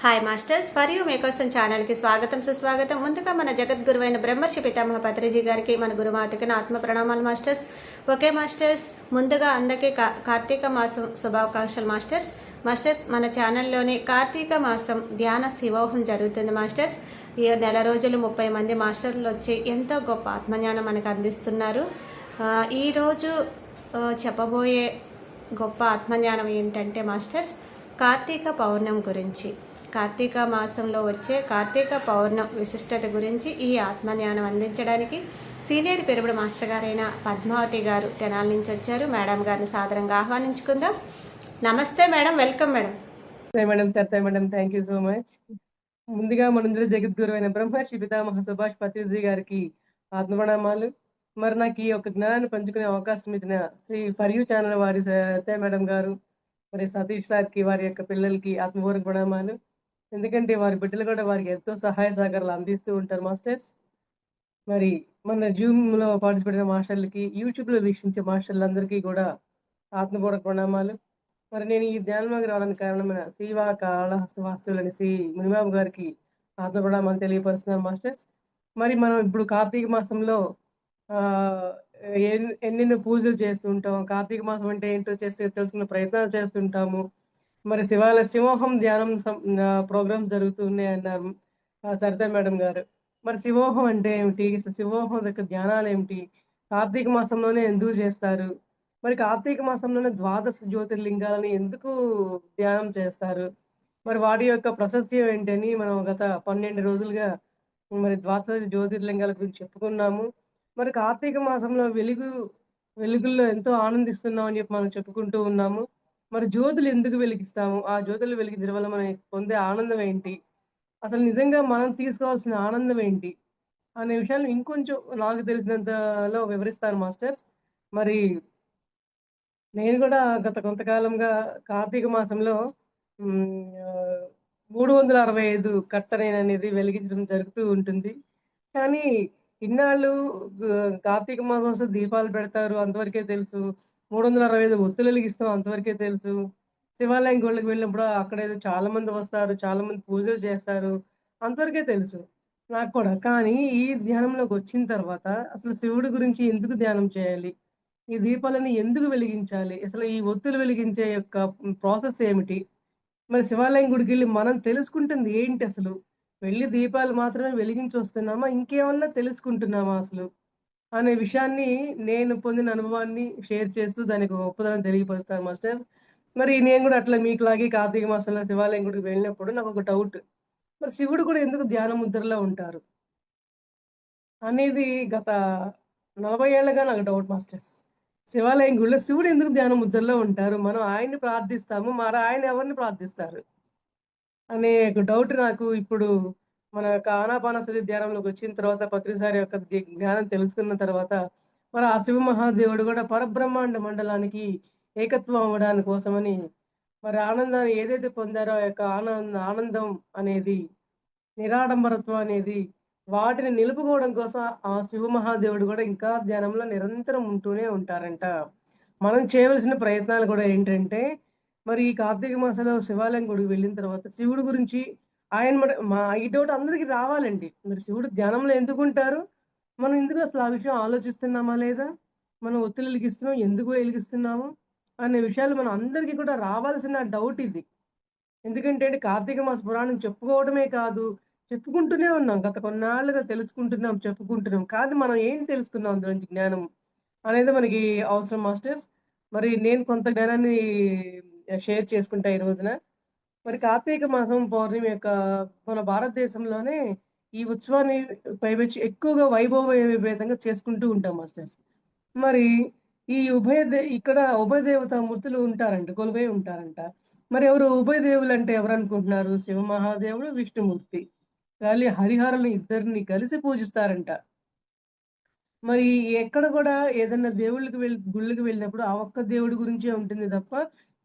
Hi masters, for you మీకోసం ఛానల్కి స్వాగతం సుస్వాగతం. ముందుగా మన జగద్గురువైన బ్రహ్మర్షి పితామహ పత్రిజీ గారికి, మన గురుమాతకి నా ఆత్మ ప్రణామాలు మాస్టర్స్. ఓకే మాస్టర్స్, ముందుగా అందరికీ కార్తీక మాసం శుభాకాంక్షలు మాస్టర్స్. మాస్టర్స్, మన ఛానల్లోని కార్తీక మాసం ధ్యాన శివోహం జరుగుతుంది మాస్టర్స్. ఈ నెల రోజులు 30 మంది మాస్టర్లు వచ్చి ఎంతో గొప్ప ఆత్మజ్ఞానం మనకు అందిస్తున్నారు. ఈరోజు చెప్పబోయే గొప్ప ఆత్మజ్ఞానం ఏంటంటే మాస్టర్స్, కార్తీక పౌర్ణమి గురించి, కార్తీక మాసంలో వచ్చే కార్తీక పౌర్ణం విశిష్టత గురించి ఈ ఆత్మజ్ఞానం అందించడానికి సీనియర్ పిరమిడ్ మాస్టర్ గారైన పద్మావతి గారు తెనాల నుంచి వచ్చారు. మేడం గారిని సాదరంగా ఆహ్వానించుకుందాం. నమస్తే madam, welcome madam. Madam sir, madam thank you so much. ముందుగా మనందరూ జగద్గురు అయిన బ్రహ్మర్షి పితామహ సుభాష్ పత్రిజీ గారికి ఆత్మప్రణామాలు. మరి నాకు ఈ యొక్క జ్ఞానాన్ని పంచుకునే అవకాశం ఇచ్చిన శ్రీ ఫర్ యూ ఛానల్ వారి సత్య మేడం గారు, మరి సతీష్ సార్కి, వారి యొక్క పిల్లలకి ఆత్మపూర్వక ప్రణామాలు. ఎందుకంటే వారి బిడ్డలు కూడా వారికి ఎంతో సహాయ సహకారాలు అందిస్తూ ఉంటారు మాస్టర్స్. మరి మన జూమ్లో పార్టిసిపేట్ అయిన మాస్టర్లకి, యూట్యూబ్లో వీక్షించే మాస్టర్లందరికీ కూడా ఆత్మపూర్వక ప్రణామాలు. మరి నేను ఈ ధ్యానంలోకి రావడానికి కారణమైన శ్రీవా కాళహస్త వాస్తువులని శ్రీ మునిబాబు గారికి ఆత్మప్రణామాలు తెలియపరుస్తున్నాను మాస్టర్స్. మరి మనం ఇప్పుడు కార్తీక మాసంలో ఎన్నెన్నో పూజలు చేస్తుంటాం. కార్తీక మాసం అంటే ఏంటో తెలుసుకునే ప్రయత్నాలు చేస్తుంటాము. మరి శివోహం ధ్యానం ప్రోగ్రామ్స్ జరుగుతున్నాయి అన్నారు సరిత మేడం గారు. మరి శివోహం అంటే ఏమిటి, శివోహం యొక్క ధ్యానాలు ఏమిటి, కార్తీక మాసంలోనే ఎందుకు చేస్తారు, మరి కార్తీక మాసంలోనే ద్వాదశ జ్యోతిర్లింగాలని ఎందుకు ధ్యానం చేస్తారు, మరి వాటి యొక్క ప్రశస్త్యం ఏంటని మనం గత 12 రోజులుగా మరి ద్వాదశ జ్యోతిర్లింగాల గురించి చెప్పుకున్నాము. మరి కార్తీక మాసంలో వెలుగుల్లో ఎంతో ఆనందిస్తున్నాం అని చెప్పి మనం చెప్పుకుంటూ ఉన్నాము. మరి జ్యోతులు ఎందుకు వెలిగిస్తాము, ఆ జ్యోతులు వెలిగించడం వల్ల మనం పొందే ఆనందం ఏంటి, అసలు నిజంగా మనం తీసుకోవాల్సిన ఆనందం ఏంటి అనే విషయాన్ని ఇంకొంచెం నాకు తెలిసినంతలో వివరిస్తాను మాస్టర్స్. మరి నేను కూడా గత కొంతకాలంగా కార్తీక మాసంలో 365 కట్టెలు అనేది వెలిగించడం జరుగుతూ ఉంటుంది. కానీ ఇన్నాళ్ళు కార్తీక మాసం వస్తే దీపాలు పెడతారు, అంతవరకే తెలుసు. 365 ఒత్తులు వెలిగిస్తాం, అంతవరకే తెలుసు. శివాలయం గుళ్ళకి వెళ్ళినప్పుడు అక్కడ ఏదో చాలా మంది వస్తారు, చాలా మంది పూజలు చేస్తారు, అంతవరకే తెలుసు నాకు కూడా. కానీ ఈ ధ్యానంలోకి వచ్చిన తర్వాత అసలు శివుడి గురించి ఎందుకు ధ్యానం చేయాలి, ఈ దీపాలని ఎందుకు వెలిగించాలి, అసలు ఈ ఒత్తులు వెలిగించే యొక్క ప్రాసెస్ ఏమిటి, మరి శివాలయం గుడికి వెళ్ళి మనం తెలుసుకుంటుంది ఏంటి, అసలు వెళ్ళి దీపాలు మాత్రమే వెలిగించి వస్తున్నామా, ఇంకేమన్నా తెలుసుకుంటున్నామా అసలు అనే విషయాన్ని నేను పొందిన అనుభవాన్ని షేర్ చేస్తూ దానికి గొప్పదనం తెలియపరుస్తాను మాస్టర్స్. మరి నేను కూడా అట్లా మీకులాగే కార్తీక మాసంలో శివాలయం గుడికి వెళ్ళినప్పుడు నాకు ఒక డౌట్, మరి శివుడు కూడా ఎందుకు ధ్యాన ముద్రలో ఉంటారు అనేది గత 40 ఏళ్ళగా నాకు డౌట్ మాస్టర్స్. శివాలయం గుడిలో శివుడు ఎందుకు ధ్యాన ముద్రలో ఉంటారు, మనం ఆయన్ని ప్రార్థిస్తాము, మరి ఆయన ఎవరిని ప్రార్థిస్తారు అనే డౌట్ నాకు ఇప్పుడు మన యొక్క ఆనాపానసతి ధ్యానంలోకి వచ్చిన తర్వాత, పత్రిసారి యొక్క జ్ఞానం తెలుసుకున్న తర్వాత, మరి ఆ శివ మహాదేవుడు కూడా పరబ్రహ్మాండ మండలానికి ఏకత్వం అవ్వడానికి కోసమని మరి ఆనందాన్ని ఏదైతే పొందారో ఆ యొక్క ఆనందం అనేది, నిరాడంబరత్వం అనేది, వాటిని నిలుపుకోవడం కోసం ఆ శివ మహాదేవుడు కూడా ఇంకా ధ్యానంలో నిరంతరం ఉంటూనే ఉంటారంట. మనం చేయవలసిన ప్రయత్నాలు కూడా ఏంటంటే, మరి ఈ కార్తీక మాసంలో శివాలయం గుడికి వెళ్ళిన తర్వాత శివుడు గురించి ఆయన మా ఈ డౌట్ అందరికీ రావాలండి. మరి శివుడు ధ్యానంలో ఎందుకుంటారు, మనం ఇందులో అసలు ఆ విషయం ఆలోచిస్తున్నామా లేదా, మనం ఒత్తులు వెలిగిస్తున్నాం, ఎందుకు వెలిగిస్తున్నాము అనే విషయాలు మనం అందరికీ కూడా రావాల్సిన డౌట్ ఇది. ఎందుకంటే కార్తీక మాస పురాణం చెప్పుకోవడమే కాదు, చెప్పుకుంటూనే ఉన్నాం, గత కొన్నాళ్ళుగా తెలుసుకుంటున్నాం, చెప్పుకుంటున్నాం. కానీ మనం ఏం తెలుసుకున్నాం అందులో నుంచి జ్ఞానం అనేది మనకి అవసరం మాస్టర్స్. మరి నేను కొంత జ్ఞానాన్ని షేర్ చేసుకుంటా ఈ రోజున. మరి కార్తీక మాసం పౌర్ణమి యొక్క మన భారతదేశంలోనే ఈ ఉత్సవాన్ని పైవచ్చి ఎక్కువగా వైభవేతంగా చేసుకుంటూ ఉంటాం మాస్టర్స్. మరి ఈ ఇక్కడ ఉభయ దేవతా మూర్తులు ఉంటారంట, కొలువై ఉంటారంట. మరి ఎవరు ఉభయ దేవులు అంటే ఎవరు అనుకుంటున్నారు, శివ మహాదేవుడు, విష్ణుమూర్తి. హరిహరులు ఇద్దరిని కలిసి పూజిస్తారంట. మరి ఎక్కడ కూడా ఏదన్నా గుళ్ళకి వెళ్ళినప్పుడు ఆ ఒక్క దేవుడి గురించే ఉంటుంది తప్ప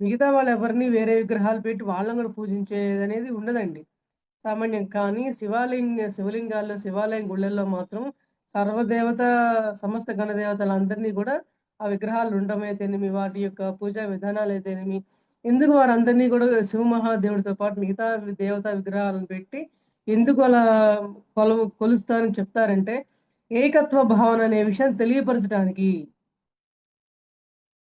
మిగతా వాళ్ళు ఎవరిని వేరే విగ్రహాలు పెట్టి వాళ్ళని కూడా పూజించేది అనేది ఉండదండి, సామాన్యం. కానీ శివలింగాల్లో, శివాలయం గుళ్ళల్లో మాత్రం సర్వదేవత, సమస్త గణదేవతలందరినీ కూడా ఆ విగ్రహాలు ఉండడం అయితేనేమి, వాటి యొక్క పూజా విధానాలు అయితేనేమి, ఎందుకు వారందరినీ కూడా శివ మహాదేవుడితో పాటు మిగతా దేవతా విగ్రహాలను పెట్టి ఎందుకు అలా కొలుస్తారని చెప్తారంటే ఏకత్వ భావన అనే విషయాన్ని తెలియపరచడానికి.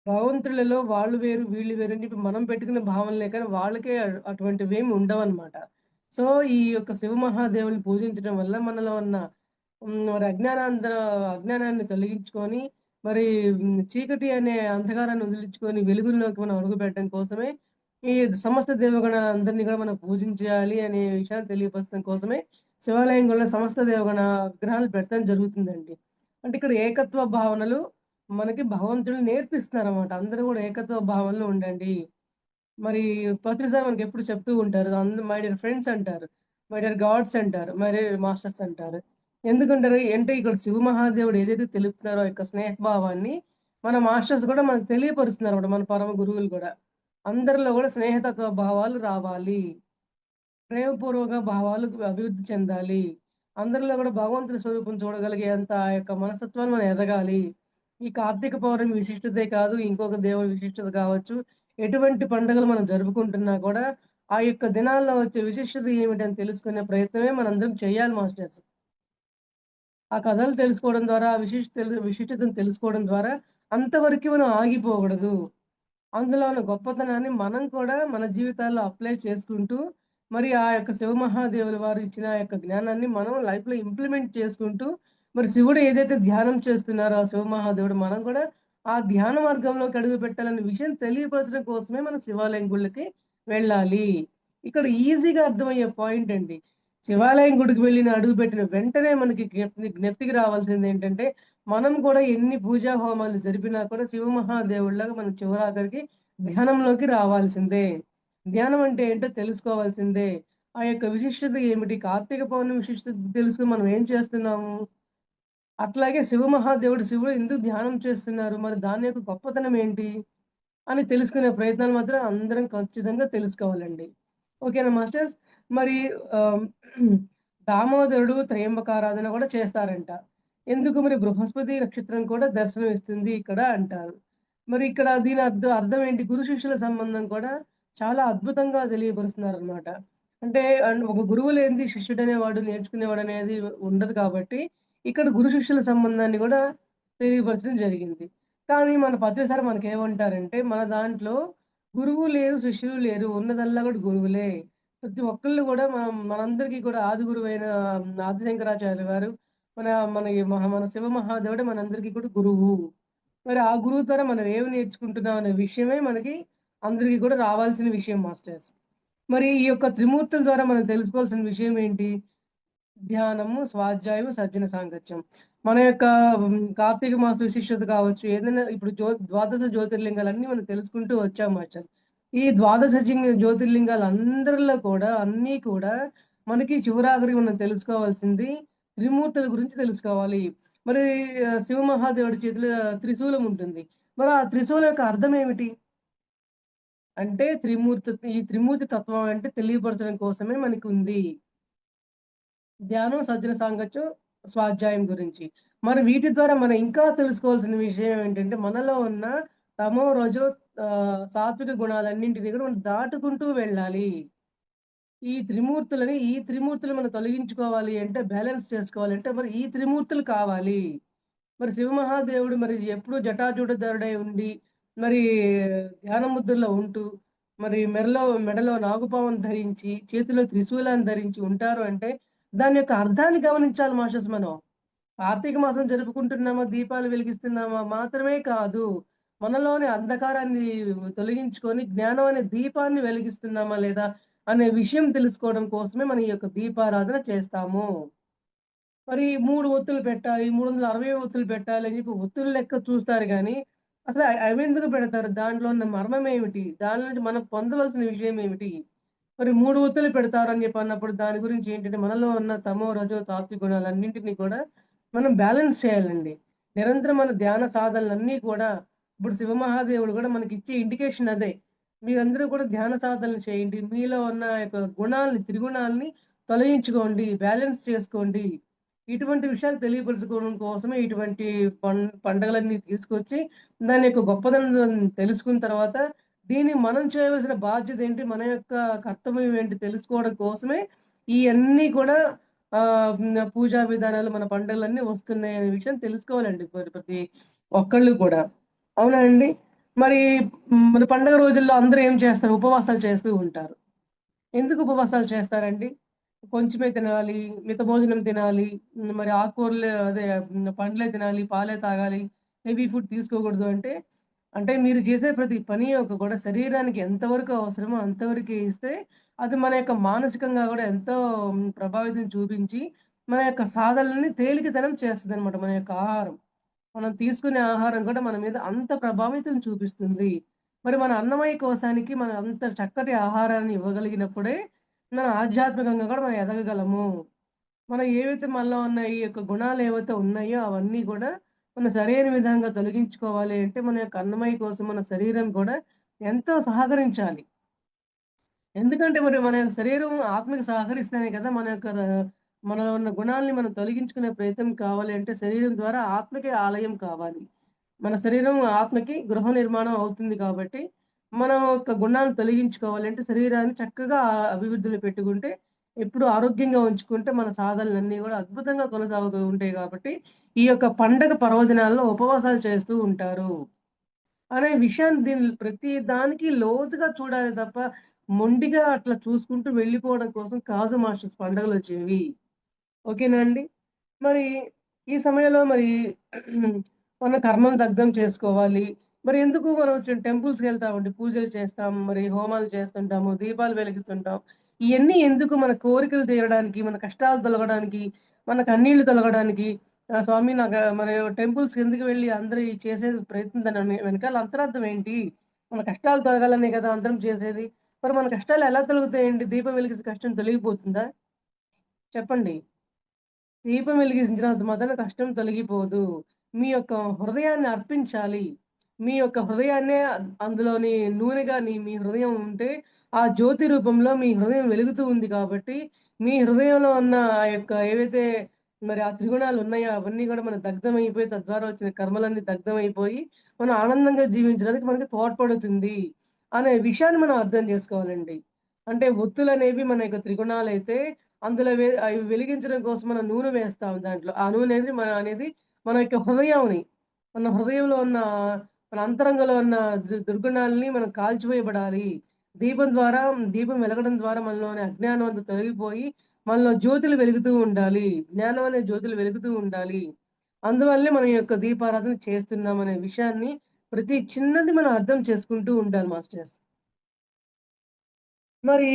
భగవంతులలో వాళ్ళు వేరు, వీళ్ళు వేరు అని చెప్పి మనం పెట్టుకునే భావనలే కానీ వాళ్ళకే అటువంటివేమి ఉండవన్నమాట. సో, ఈ యొక్క శివ మహాదేవుని పూజించడం వల్ల మనలో ఉన్న మరి అజ్ఞానాన్ని తొలగించుకొని, మరి చీకటి అనే అంధకారాన్ని వదిలించుకొని వెలుగుల్లోకి మనం అడుగుపెట్టడం కోసమే ఈ సమస్త దేవగణాలందరినీ కూడా మనం పూజించాలి అనే విషయాన్ని తెలియపరచడం కోసమే శివాలయంలో సమస్త దేవగణ విగ్రహాలు పెట్టడం జరుగుతుందండి. అంటే ఇక్కడ ఏకత్వ భావనలు మనకి భగవంతుడు నేర్పిస్తున్నారన్నమాట. అందరూ కూడా ఏకత్వ భావనలో ఉండండి. మరి ప్రతిసారి మనకెప్పుడు చెప్తూ ఉంటారు. మై డియర్ ఫ్రెండ్స్ అంటారు. మై డియర్ గాడ్స్ అంటారు. మై డియర్ మాస్టర్స్ అంటారు. ఎందుకంటారు అంటే ఇక్కడ శివ మహాదేవుడు ఏదైతే తెలుపుతున్నారో ఆ యొక్క స్నేహభావాన్ని మన మాస్టర్స్ కూడా మనకు తెలియపరుస్తున్నారన్నమాట. మన పరమ గురువులు కూడా. అందరిలో కూడా స్నేహతత్వ భావాలు రావాలి. ప్రేమపూర్వక భావాలు అభివృద్ధి చెందాలి. అందరిలో కూడా భగవంతుడి స్వరూపం చూడగలిగేంత ఆ యొక్క మనస్తత్వాన్ని మనం ఎదగాలి. ఈ కార్తీక పౌర్ణమి విశిష్టతే కాదు, ఇంకొక దేవుడి విశిష్టత కావచ్చు. ఎటువంటి పండుగలు మనం జరుపుకుంటున్నా కూడా ఆ యొక్క దినాల్లో వచ్చే విశిష్టత ఏమిటని తెలుసుకునే ప్రయత్నమే మనందరం చేయాలి మాస్టర్స్. ఆ కథలు తెలుసుకోవడం ద్వారా, ఆ విశిష్టతను తెలుసుకోవడం ద్వారా అంతవరకు మనం ఆగిపోకూడదు. అందులో ఉన్న గొప్పతనాన్ని మనం కూడా మన జీవితాల్లో అప్లై చేసుకుంటూ, మరి ఆ యొక్క శివ మహాదేవుల వారు ఇచ్చిన ఆ యొక్క జ్ఞానాన్ని మనం లైఫ్‌లో ఇంప్లిమెంట్ చేసుకుంటూ, మరి శివుడు ఏదైతే ధ్యానం చేస్తున్నారో ఆ శివ మహాదేవుడు మనం కూడా ఆ ధ్యాన మార్గంలోకి అడుగుపెట్టాలనే విషయం తెలియపరచడం కోసమే మనం శివాలయం గుళ్ళకి వెళ్ళాలి. ఇక్కడ ఈజీగా అర్థమయ్యే పాయింట్ అండి. శివాలయం గుడికి అడుగుపెట్టిన వెంటనే మనకి జ్ఞప్తికి రావాల్సిందేంటంటే, మనం కూడా ఎన్ని పూజా హోమాలు జరిపినా కూడా శివ మహాదేవుడిలాగా మనం చివరాఖరికి ధ్యానంలోకి రావాల్సిందే. ధ్యానం అంటే ఏంటో తెలుసుకోవాల్సిందే. ఆ యొక్క విశిష్టత ఏమిటి? కార్తీక పౌర్ణమి విశిష్టత తెలుసుకొని మనం ఏం చేస్తున్నాము? అట్లాగే శివ మహాదేవుడు శివుడు ఎందుకు ధ్యానం చేస్తున్నారు? మరి దాని యొక్క గొప్పతనం ఏంటి? అని తెలుసుకునే ప్రయత్నాలు మాత్రం అందరం ఖచ్చితంగా తెలుసుకోవాలండి. ఓకేనా మాస్టర్స్? మరి ఆహ్, దామోదరుడు త్రయంబకారాధన కూడా చేస్తారంట. ఎందుకు మరి బృహస్పతి నక్షత్రం కూడా దర్శనం ఇస్తుంది ఇక్కడ అంటారు. మరి ఇక్కడ దీని అర్థం ఏంటి? గురు శిష్యుల సంబంధం కూడా చాలా అద్భుతంగా తెలియపరుస్తున్నారనమాట. అంటే ఒక గురువు లేనిది శిష్యుడనేవాడు, నేర్చుకునేవాడనేది ఉండదు కాబట్టి, ఇక్కడ గురు శిష్యుల సంబంధాన్ని కూడా తెలియపరచడం జరిగింది. కానీ మన ప్రతిసారి మనకేమంటారంటే, మన దాంట్లో గురువు లేరు, శిష్యులు లేరు. ఉన్నదల్లా కూడా గురువులే. ప్రతి ఒక్కళ్ళు కూడా మనందరికీ కూడా ఆది గురువైన ఆది శంకరాచార్యులు గారు, మన మన ఈ మన శివ మహాదేవుడే మనందరికీ కూడా గురువు. మరి ఆ గురువు ద్వారా మనం ఏమి నేర్చుకుంటున్నాం అనే విషయమే మనకి అందరికీ కూడా రావాల్సిన విషయం మాస్టర్స్. మరి ఈ యొక్క త్రిమూర్తుల ద్వారా మనం తెలుసుకోవాల్సిన విషయం ఏంటి? ధ్యానము, స్వాధ్యాయము, సజ్జన సాంగత్యం. మన యొక్క కార్తీక మాస విశిష్టత కావచ్చు, ఏదైనా ఇప్పుడు ద్వాదశ జ్యోతిర్లింగాలన్నీ మనం తెలుసుకుంటూ వచ్చాం మాస్టర్స్. ఈ ద్వాదశ జ్యోతిర్లింగాలందరిలో కూడా అన్నీ కూడా మనకి చివరాఖరికి మనం తెలుసుకోవాల్సింది త్రిమూర్తుల గురించి తెలుసుకోవాలి. మరి శివ మహాదేవుడి చేతిలో త్రిశూలం ఉంటుంది. మరి ఆ త్రిశూలం యొక్క అర్థం ఏమిటి? అంటే ఈ త్రిమూర్తి తత్వం అంటే తెలియపరచడం కోసమే మనకుంది. ధ్యానం, సజ్జన సాంగత్యం, స్వాధ్యాయం గురించి. మరి వీటి ద్వారా మనం ఇంకా తెలుసుకోవాల్సిన విషయం ఏంటంటే, మనలో ఉన్న తమో, రజో సాత్విక గుణాలన్నింటిని కూడా మనం దాటుకుంటూ వెళ్ళాలి. ఈ త్రిమూర్తులు మనం తొలగించుకోవాలి అంటే, బ్యాలెన్స్ చేసుకోవాలంటే మరి ఈ త్రిమూర్తులు కావాలి. మరి శివమహాదేవుడు మరి ఎప్పుడూ జటాజూటధరుడై ఉండి, మరి ధ్యాన ముద్రలో ఉంటూ, మరి మెడలో నాగుపామును ధరించి, చేతిలో త్రిశూలాన్ని ధరించి ఉంటారు అంటే, దాని యొక్క అర్థాన్ని గమనించాలి మాస్టర్స్ మనం. కార్తీక మాసం జరుపుకుంటున్నామా, దీపాలు వెలిగిస్తున్నామా మాత్రమే కాదు. మనలోని అంధకారాన్ని తొలగించుకొని జ్ఞానం అనే దీపాన్ని వెలిగిస్తున్నామా లేదా అనే విషయం తెలుసుకోవడం కోసమే మనం ఈ యొక్క దీపారాధన చేస్తాము. మరి 3 ఒత్తులు పెట్టాలి, 360 ఒత్తులు పెట్టాలి అని చెప్పి ఒత్తుల లెక్క చూస్తారు గానీ, అసలు అవెందుకు పెడతారు? దాంట్లో ఉన్న మర్మం ఏమిటి? దాని నుంచి మనం పొందవలసిన విషయం ఏమిటి? మరి 3 ఒత్తులు పెడతారని చెప్పి అన్నప్పుడు దాని గురించి ఏంటంటే, మనలో ఉన్న తమో, రజో, సాత్విక గుణాలన్నింటినీ కూడా మనం బ్యాలెన్స్ చేయాలండి. నిరంతరం మన ధ్యాన సాధనలన్నీ కూడా ఇప్పుడు శివమహాదేవుడు కూడా మనకిచ్చే ఇండికేషన్ అదే. మీరందరూ కూడా ధ్యాన సాధనలు చేయండి. మీలో ఉన్న యొక్క త్రిగుణాల్ని తొలగించుకోండి. బ్యాలెన్స్ చేసుకోండి. ఇటువంటి విషయాలు తెలియపరుచుకోవడం కోసమే ఇటువంటి పండగలన్నీ తీసుకొచ్చి, దాని యొక్క గొప్పదనం తెలుసుకున్న తర్వాత దీన్ని మనం చేయవలసిన బాధ్యత ఏంటి? మన యొక్క కర్తవ్యం ఏంటి? తెలుసుకోవడం కోసమే ఇయన్నీ కూడా పూజా విధానాలు, మన పండుగలన్నీ వస్తున్నాయనే విషయం తెలుసుకోవాలండి ప్రతి ఒక్కళ్ళు కూడా. అవునా అండి? మరి మన పండుగ రోజుల్లో అందరూ ఏం చేస్తారు? ఉపవాసాలు చేస్తూ ఉంటారు. ఎందుకు ఉపవాసాలు చేస్తారండి? కొంచెమే తినాలి, మిత భోజనం తినాలి, మరి ఆకుకూరలు అదే పండ్లే తినాలి, పాలే తాగాలి, హెవీ ఫుడ్ తీసుకోకూడదు అంటే, అంటే మీరు చేసే ప్రతి పని యొక్క కూడా శరీరానికి ఎంతవరకు అవసరమో అంతవరకే ఇస్తే, అది మన యొక్క మానసికంగా గూడా ఎంతో ప్రభావితం చూపించి, మన యొక్క సాధనలని తేలికతనం చేస్తదనమాట మన యొక్క ఆహారం. మనం తీసుకునే ఆహారం కూడా మన మీద అంత ప్రభావితం చూపిస్తుంది. మరి మన అన్నమయ కోశానికి మనం అంత చక్కటి ఆహారాన్ని ఇవ్వగలిగినప్పుడే, మన ఆధ్యాత్మికంగా కూడా మనం ఎదగగలము. మనం ఏవైతే మనలో ఉన్న ఈ యొక్క గుణాలు ఏవైతే ఉన్నాయో అవన్నీ గూడా మనం సరైన విధంగా తొలగించుకోవాలి అంటే, మన యొక్క అన్నమయ కోసం మన శరీరం కూడా ఎంతో సహకరించాలి. ఎందుకంటే మరి మన యొక్క శరీరం ఆత్మకి సహకరిస్తేనే కదా మనలో ఉన్న గుణాల్ని మనం తొలగించుకునే ప్రయత్నం కావాలి అంటే శరీరం ద్వారా ఆత్మకి ఆలయం కావాలి. మన శరీరం ఆత్మకి గృహ నిర్మాణం అవుతుంది కాబట్టి, మనం యొక్క గుణాలను తొలగించుకోవాలంటే శరీరాన్ని చక్కగా అభివృద్ధిలో పెట్టుకుంటే, ఎప్పుడు ఆరోగ్యంగా ఉంచుకుంటే మన సాధనలన్నీ గూడా అద్భుతంగా కొనసాగుతూ ఉంటాయి కాబట్టి, ఈ యొక్క పండగ పర్వదినాల్లో ఉపవాసాలు చేస్తూ ఉంటారు. అనే విషయాన్ని ప్రతి దానికి లోతుగా చూడాలి తప్ప, మొండిగా అట్లా చూసుకుంటూ వెళ్ళిపోవడం కోసం కాదు మాస్టర్స్ పండుగలొచ్చేవి. ఓకేనా అండి? మరి ఈ సమయంలో మరి మన కర్మను దగ్ధం చేసుకోవాలి. మరి ఎందుకు మనం టెంపుల్స్‌కెళ్తామండి, పూజలు చేస్తాం, మరి హోమాలు చేస్తుంటాము, దీపాలు వెలిగిస్తుంటాం. ఇయన్నీ ఎందుకు? మన కోరికలు తీరడానికి, మన కష్టాలు తొలగడానికి, మన కన్నీళ్లు తొలగడానికి. స్వామి మరి టెంపుల్స్‌కి ఎందుకు వెళ్లి అందరూ ఈ చేసేది ప్రయత్నం దాని వెనకాల అంతరార్థం ఏంటి? మన కష్టాలు తొలగాలనే కదా అందరం చేసేది. మరి మన కష్టాలు ఎలా తొలగుతాయండి? దీపం వెలిగిస్తే కష్టం తొలగిపోతుందా? చెప్పండి. దీపం వెలిగించినంత మాత్రాన కష్టం తొలగిపోదు. మీ యొక్క హృదయాన్ని అర్పించాలి. మీ యొక్క హృదయాన్నే అందులోని నూనెగా మీ హృదయం ఉంటే, ఆ జ్యోతి రూపంలో మీ హృదయం వెలుగుతూ ఉంది కాబట్టి, మీ హృదయంలో ఉన్న ఆ యొక్క ఏవైతే మరి ఆ త్రిగుణాలు ఉన్నాయో అవన్నీ గూడా మనకు దగ్ధమైపోయి, తద్వారా వచ్చిన కర్మలన్నీ దగ్ధమైపోయి, మనం ఆనందంగా జీవించడానికి మనకి తోడ్పడుతుంది అనే విషయాన్ని మనం అర్థం జేసుకోవాలండి. అంటే ఒత్తులనేవి మన యొక్క త్రిగుణాలైతే అందులో అవి వెలిగించడం కోసం మనం నూనె వేస్తాం దాంట్లో. ఆ నూనె అనేది మన యొక్క హృదయంని, మన హృదయంలో ఉన్న మన అంతరంగంలో ఉన్న దుర్గుణాలని మనం కాల్చివేయబడాలి. దీపం వెలగడం ద్వారా మనలోని అజ్ఞానం అంతా తొలగిపోయి, మనలో జ్యోతులు వెలుగుతూ ఉండాలి. జ్ఞానం అనే జ్యోతులు వెలుగుతూ ఉండాలి. అందువల్లే మనం ఈ యొక్క దీపారాధన చేస్తున్నామనే విషయాన్ని ప్రతి చిన్నది మనం అర్థం చేసుకుంటూ ఉండాలి మాస్టర్స్. మరి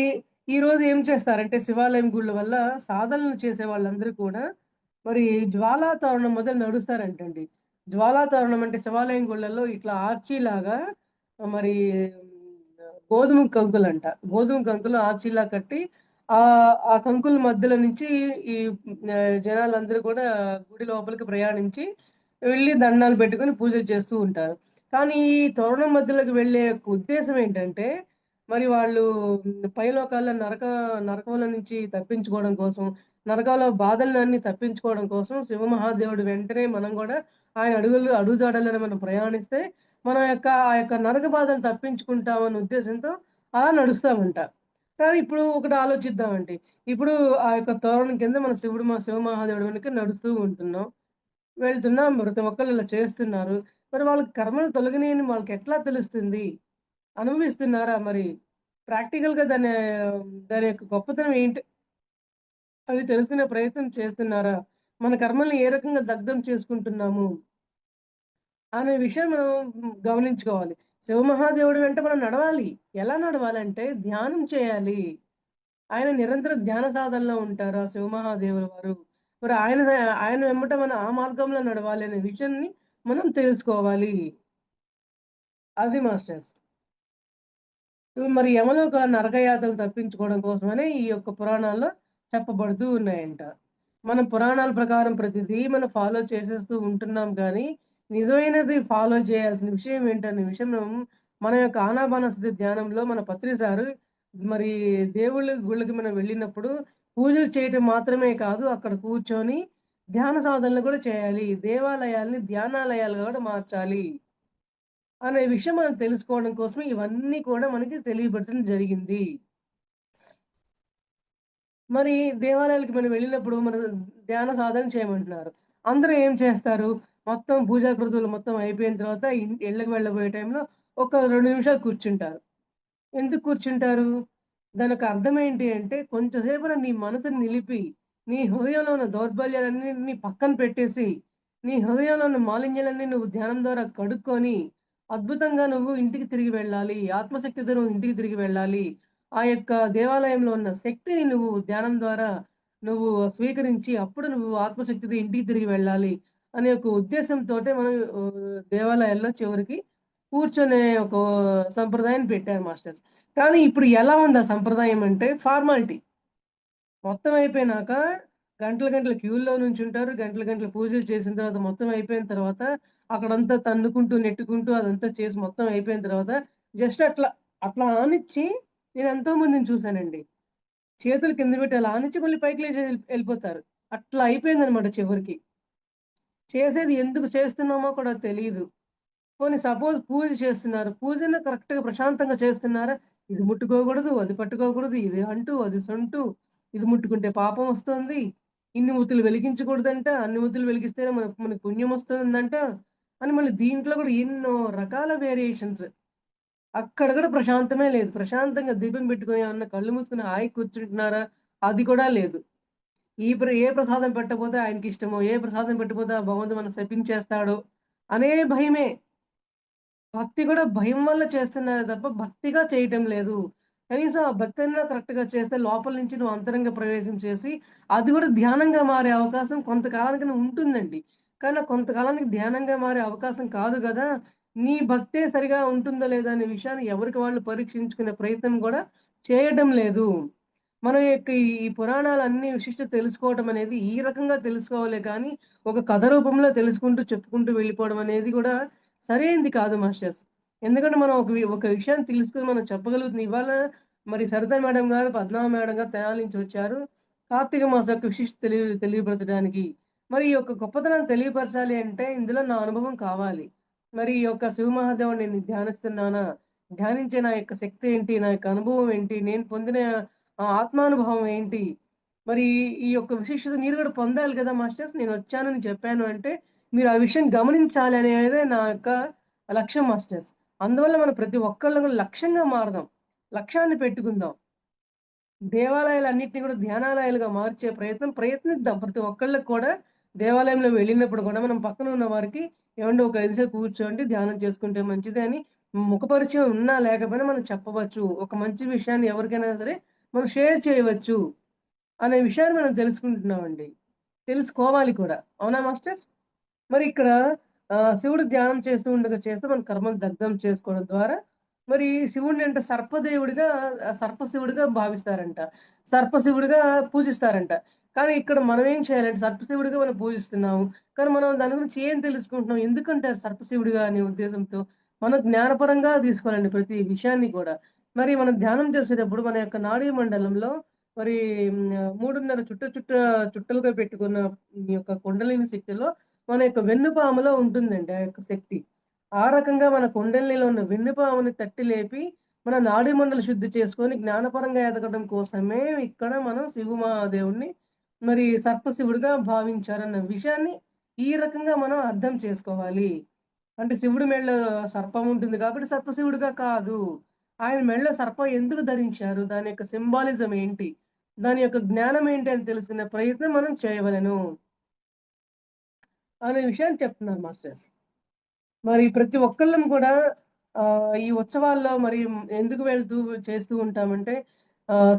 ఈరోజు ఏం చేస్తారంటే శివాలయం గుళ్ళ వల్ల సాధనలు చేసే వాళ్ళందరూ కూడా మరి జ్వాలా తోరణం మొదలు నడుస్తారంటండి. జ్వాలా తోరణం అంటే శివాలయం గుళ్ళల్లో ఇట్లా ఆర్చీలాగా మరి గోధుమ కంకులంట. గోధుమ కంకులు ఆర్చీలా కట్టి ఆ కంకుల మధ్యలో నుంచి ఈ జనాలందరూ కూడా గుడి లోపలికి ప్రయాణించి వెళ్లి దండాలు పెట్టుకొని పూజలు చేస్తూ ఉంటారు. కానీ ఈ తోరణం మధ్యలోకి వెళ్ళే యొక్క ఉద్దేశ్యం ఏంటంటే మరి వాళ్ళు పైలోకాల్లో నరకంలో నుంచి తప్పించుకోవడం కోసం, నరకంలో బాధలన్నీ తప్పించుకోవడం కోసం శివమహాదేవుడు వెంటనే మనం గూడా ఆయన అడుగుజాడల్లోనే మనం ప్రయాణిస్తే, ఆ యొక్క నరక బాధను తప్పించుకుంటామన్న ఉద్దేశంతో అలా నడుస్తామంట. కానీ ఇప్పుడు ఒకటి ఆలోచిద్దామండి. ఇప్పుడు ఆ యొక్క తోరణం కింద మన శివమహాదేవుడి వెనక నడుస్తూ ఉంటున్నాం. వెళ్తున్నాం. ప్రతి ఒక్కళ్ళు ఇలా చేస్తున్నారు. మరి వాళ్ళకి కర్మలు తొలగినయని వాళ్ళకెట్లా తెలుస్తుంది? అనుభవిస్తున్నారా మరి? ప్రాక్టికల్‌గా దాని యొక్క గొప్పతనం ఏంటి అది తెలుసుకునే ప్రయత్నం చేస్తున్నారా? మన కర్మల్ని ఏ రకంగా దగ్ధం చేసుకుంటున్నాము అనే విషయం మనం గమనించుకోవాలి. శివమహాదేవుడి వెంట మనం నడవాలి. ఎలా నడవాలంటే ధ్యానం చేయాలి. ఆయన నిరంతరం ధ్యాన సాధనలో ఉంటారు ఆ శివమహాదేవుల వారు. మరి ఆయన వెంబట మనం ఆ మార్గంలో నడవాలి అనే విషయాన్ని మనం తెలుసుకోవాలి. అది మాస్టర్స్. మరి యమలోక నరకయాతనలు తప్పించుకోవడం కోసమనే ఈ యొక్క పురాణాల్లో చెప్పబడుతూ ఉన్నాయంట. మనం పురాణాల ప్రకారం ప్రతిదీ మనం ఫాలో చేసేస్తూ ఉంటున్నాం గానీ, నిజమైనది ఫాలో చేయాల్సిన విషయం ఏంటనే విషయం మన యొక్క ఆనాపానసతి ధ్యానంలో మన పత్రి సారు మరి గుళ్ళకి మనం వెళ్ళినప్పుడు పూజలు చేయటం మాత్రమే కాదు, అక్కడ కూర్చొని ధ్యాన సాధనలు కూడా చేయాలి. దేవాలయాల్ని ధ్యానాలయాలుగా కూడా మార్చాలి అనే విషయం మనం తెలుసుకోవడం కోసమే ఇవన్నీ కూడా మనకి తెలియబడటం జరిగింది. మరి దేవాలయాలకి మనం వెళ్ళినప్పుడు మన ధ్యాన సాధన చేయమంటున్నారు. అందరూ ఏం చేస్తారు? మొత్తం పూజా కృతులు మొత్తం అయిపోయిన తర్వాత ఇళ్ళకి వెళ్ళబోయే టైంలో ఒక 2 నిమిషాలు కూర్చుంటారు. ఎందుకు కూర్చుంటారు? దానొక అర్థం ఏంటి అంటే, కొంచెం సేపున నీ మనసుని నిలిపి, నీ హృదయంలో ఉన్న దౌర్బల్యాలన్నిటిని పక్కన పెట్టేసి, నీ హృదయంలో ఉన్న మాలిన్యాలన్నీ నువ్వు ధ్యానం ద్వారా కడుక్కొని, అద్భుతంగా నువ్వు ఇంటికి తిరిగి వెళ్ళాలి. ఆత్మశక్తితో నువ్వు ఇంటికి తిరిగి వెళ్ళాలి. ఆ యొక్క దేవాలయంలో ఉన్న శక్తిని నువ్వు ధ్యానం ద్వారా నువ్వు స్వీకరించి, అప్పుడు నువ్వు ఆత్మశక్తితో ఇంటికి తిరిగి వెళ్ళాలి అనే ఒక ఉద్దేశంతోటే మనం దేవాలయాల్లో చివరికి కూర్చొనే ఒక సంప్రదాయాన్ని పెట్టారు మాస్టర్స్. కానీ ఇప్పుడు ఎలా ఉంది ఆ సంప్రదాయం అంటే ఫార్మాలిటీ. మొత్తం అయిపోయినాక గంటలు గంటలు క్యూల్లో నుంచుంటారు. గంటలు గంటలు పూజలు చేసిన తర్వాత మొత్తం అయిపోయిన తర్వాత అక్కడంతా తన్నుకుంటూ, నెట్టుకుంటూ అదంతా చేసి మొత్తం అయిపోయిన తర్వాత జస్ట్ అట్లా ఆనిచ్చి నేను ఎంతో మందిని చూసానండి. చేతులు కింద పెట్టి అలా ఆనిచ్చి మళ్ళీ పైకి లేచి ఎళ్ళిపోతారు. అట్లా అయిపోయిందనమాట చివరికి. చేసేది ఎందుకు చేస్తున్నామో కూడా తెలీదు. పోనీ సపోజ్ పూజ చేస్తున్నారు. పూజను కరెక్ట్‌గా ప్రశాంతంగా చేస్తున్నారా? ఇది ముట్టుకోకూడదు, అది పట్టుకోకూడదు, ఇది అంటూ, అది సొంటూ, ఇది ముట్టుకుంటే పాపం వస్తుంది. ఇన్ని ఒత్తులు వెలిగించకూడదంట. అన్ని ఒత్తులు వెలిగిస్తేనే మనకు పుణ్యం వస్తుందంట. అని మళ్ళీ దీంట్లో కూడా ఎన్నో రకాల వేరియేషన్స్. అక్కడ కూడా ప్రశాంతమే లేదు. ప్రశాంతంగా దీపం పెట్టుకొని ఏమన్నా కళ్ళు మూసుకొని హాయిగా కూర్చుంటున్నారా? అది కూడా లేదు. ఏ ప్రసాదం పెట్టకపోతే ఆయనకిష్టమో, ఏ ప్రసాదం పెట్టకపోతే ఆ భగవంతుడు మనల్ని శపించేస్తాడో అనే భయమే. భక్తి కూడా భయం వల్ల చేస్తున్నారే తప్ప భక్తిగా చేయటం లేదు. కనీసం ఆ భక్తన్నా కరెక్ట్‌గా చేస్తే లోపల నుంచి నువ్వు అంతరంగ ప్రవేశం చేసి, అది కూడా ధ్యానంగా మారే అవకాశం కొంతకాలానికైనా ఉంటుందండి. కానీ ఆ కొంతకాలానికి ధ్యానంగా మారే అవకాశం కాదు గదా! నీ భక్తే సరిగా ఉంటుందా లేదా అనే విషయాన్ని ఎవరికి వాళ్ళు పరీక్షించుకునే ప్రయత్నం గూడా చేయటం లేదు. మన యొక్క ఈ పురాణాలన్నీ విశిష్టత తెలుసుకోవటం అనేది ఈ రకంగా తెలుసుకోవాలే కానీ, ఒక కథ రూపంలో తెలుసుకుంటూ, చెప్పుకుంటూ వెళ్ళిపోవడం అనేది గూడా సరైంది కాదు మాస్టర్స్. ఎందుకంటే మనం ఒక విషయాన్ని తెలుసుకొని మనం చెప్పగలుగుతున్నాం. ఇవాళ మరి సరిత మేడం గారు, పద్మా మేడం గారు తెనాలి నుంచి వచ్చారు. కార్తీక మాసం యొక్క విశిష్టత తెలియపరచడానికి. మరి ఈ యొక్క గొప్పతనాన్ని తెలియపరచాలి అంటే ఇందులో నా అనుభవం కావాలి. మరి ఈ యొక్క శివమహాదేవుడిని నేను ధ్యానిస్తున్నానా? ధ్యానించే నా యొక్క శక్తి ఏంటి? నా యొక్క అనుభవం ఏంటి? నేను పొందిన ఆత్మానుభవం ఏంటి? మరి ఈ యొక్క విశిష్టత మీరు గూడా పొందాలి గదా మాస్టర్స్! నేనొచ్చాను, నేను చెప్పాను అంటే, మీరు ఆ విషయం గమనించాలి అనేదే నా యొక్క లక్ష్యం మాస్టర్స్. అందువల్ల మనం ప్రతి ఒక్కళ్ళం గూడా లక్ష్యంగా మారదాం. లక్ష్యాన్ని పెట్టుకుందాం. దేవాలయాలన్నిటిని గూడా ధ్యానాలయాలుగా మార్చే ప్రయత్నిద్దాం. ప్రతి ఒక్కళ్ళకి కూడా దేవాలయంలో వెళ్ళినప్పుడు గూడా మనం పక్కన ఉన్న వారికి ఏవండీ ఒక 5 సేపు కూర్చోండి, ధ్యానం చేసుకుంటే మంచిది అని ముఖపరిచయం ఉన్నా లేకపోయినా మనం చెప్పవచ్చు. ఒక మంచి విషయాన్ని ఎవరికైనా సరే మనం షేర్ చేయవచ్చు అనే విషయాన్ని మనం తెలుసుకుంటున్నామండి. తెలుసుకోవాలి కూడా. అవునా మాస్టర్స్? మరి ఇక్కడ శివుడు ధ్యానం చేస్తూ ఉండగా చేస్తూ మన కర్మను దగ్ధం చేసుకోవడం ద్వారా మరి శివుడిని అంటే సర్పశివుడిగా భావిస్తారంట. సర్పశివుడిగా పూజిస్తారంట. కానీ ఇక్కడ మనం ఏం చేయాలంటే సర్పశివుడిగా మనం పూజిస్తున్నాము. కానీ మనం దాని గురించి ఏం తెలుసుకుంటున్నాం? ఎందుకంటారు సర్పశివుడిగా అనే ఉద్దేశంతో మనం జ్ఞానపరంగా తీసుకోవాలండి ప్రతి విషయాన్ని కూడా. మరి మనం ధ్యానం చేసేటప్పుడు మన యొక్క నాడీ మండలంలో మరి 3:30 చుట్టలుగా పెట్టుకున్న ఈ యొక్క కుండలిని శక్తిలో మన యొక్క వెన్నుపాములో ఉంటుందండి ఆ యొక్క శక్తి. ఆ రకంగా మన కుండలినిలో ఉన్న వెన్నుపాముని తట్టి లేపి, మన నాడీ మండలి శుద్ధి చేసుకొని జ్ఞానపరంగా ఎదగడం కోసమే ఇక్కడ మనం శివమహాదేవుడిని మరి సర్పశివుడిగా భావించారన్న విషయాన్ని ఈ రకంగా మనం అర్థం చేసుకోవాలి. అంటే శివుడి మెడలో సర్పం ఉంటుంది కాబట్టి సర్పశివుడిగా కాదు. ఆయన మెడలో సర్పం ఎందుకు ధరించారు? దాని యొక్క సింబాలిజం ఏంటి? దాని యొక్క జ్ఞానం ఏంటి అని తెలుసుకునే ప్రయత్నం మనం చేయవలెను అనే విషయాన్ని చెప్తున్నారు మాస్టర్స్. మరి ప్రతి ఒక్కళ్ళం కూడా ఈ ఉత్సవాల్లో మరి ఎందుకు చేస్తూ ఉంటామంటే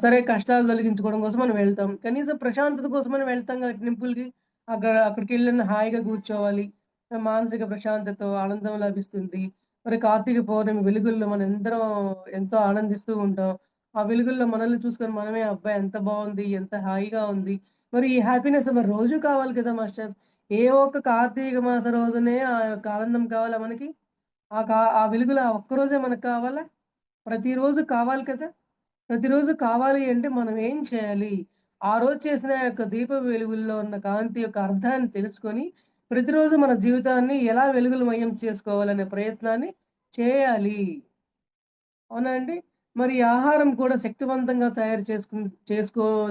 సరే కష్టాలు తొలగించుకోవడం కోసం మనం వెళ్తాం. కనీసం ప్రశాంతత కోసమని వెళ్తాం కదా టెంపుల్‌కి. అక్కడికెళ్ళిన హాయిగా కూర్చోవాలి. మానసిక ప్రశాంతతో ఆనందం లభిస్తుంది. మరి కార్తీక పౌర్ణమి వెలుగుల్లో మనందరం ఎంతో ఆనందిస్తూ ఉంటాం. ఆ వెలుగుల్లో మనల్ని చూసుకొని మనమే అబ్బా! ఎంత బావుంది, ఎంత హాయిగా ఉంది. మరి ఈ హ్యాపీనెస్ మరి రోజు కావాలి కదా మాస్టర్స్. ఏ ఒక్క కార్తీక మాస రోజునే ఆ యొక్క ఆనందం కావాలా మనకి? ఆ వెలుగులు ఆ ఒక్కరోజే మనకు కావాలా? ప్రతిరోజు కావాలి కదా! ప్రతిరోజు కావాలి అంటే మనం ఏం చేయాలి? ఆ రోజు చేసిన యొక్క దీప వెలుగుల్లో ఉన్న కాంతి యొక్క అర్థాన్ని తెలుసుకొని, ప్రతిరోజు మన జీవితాన్ని ఎలా వెలుగులమయం చేసుకోవాలనే ప్రయత్నాన్ని చేయాలి. అవునా అండి? మరి ఈ ఆహారం కూడా శక్తివంతంగా తయారు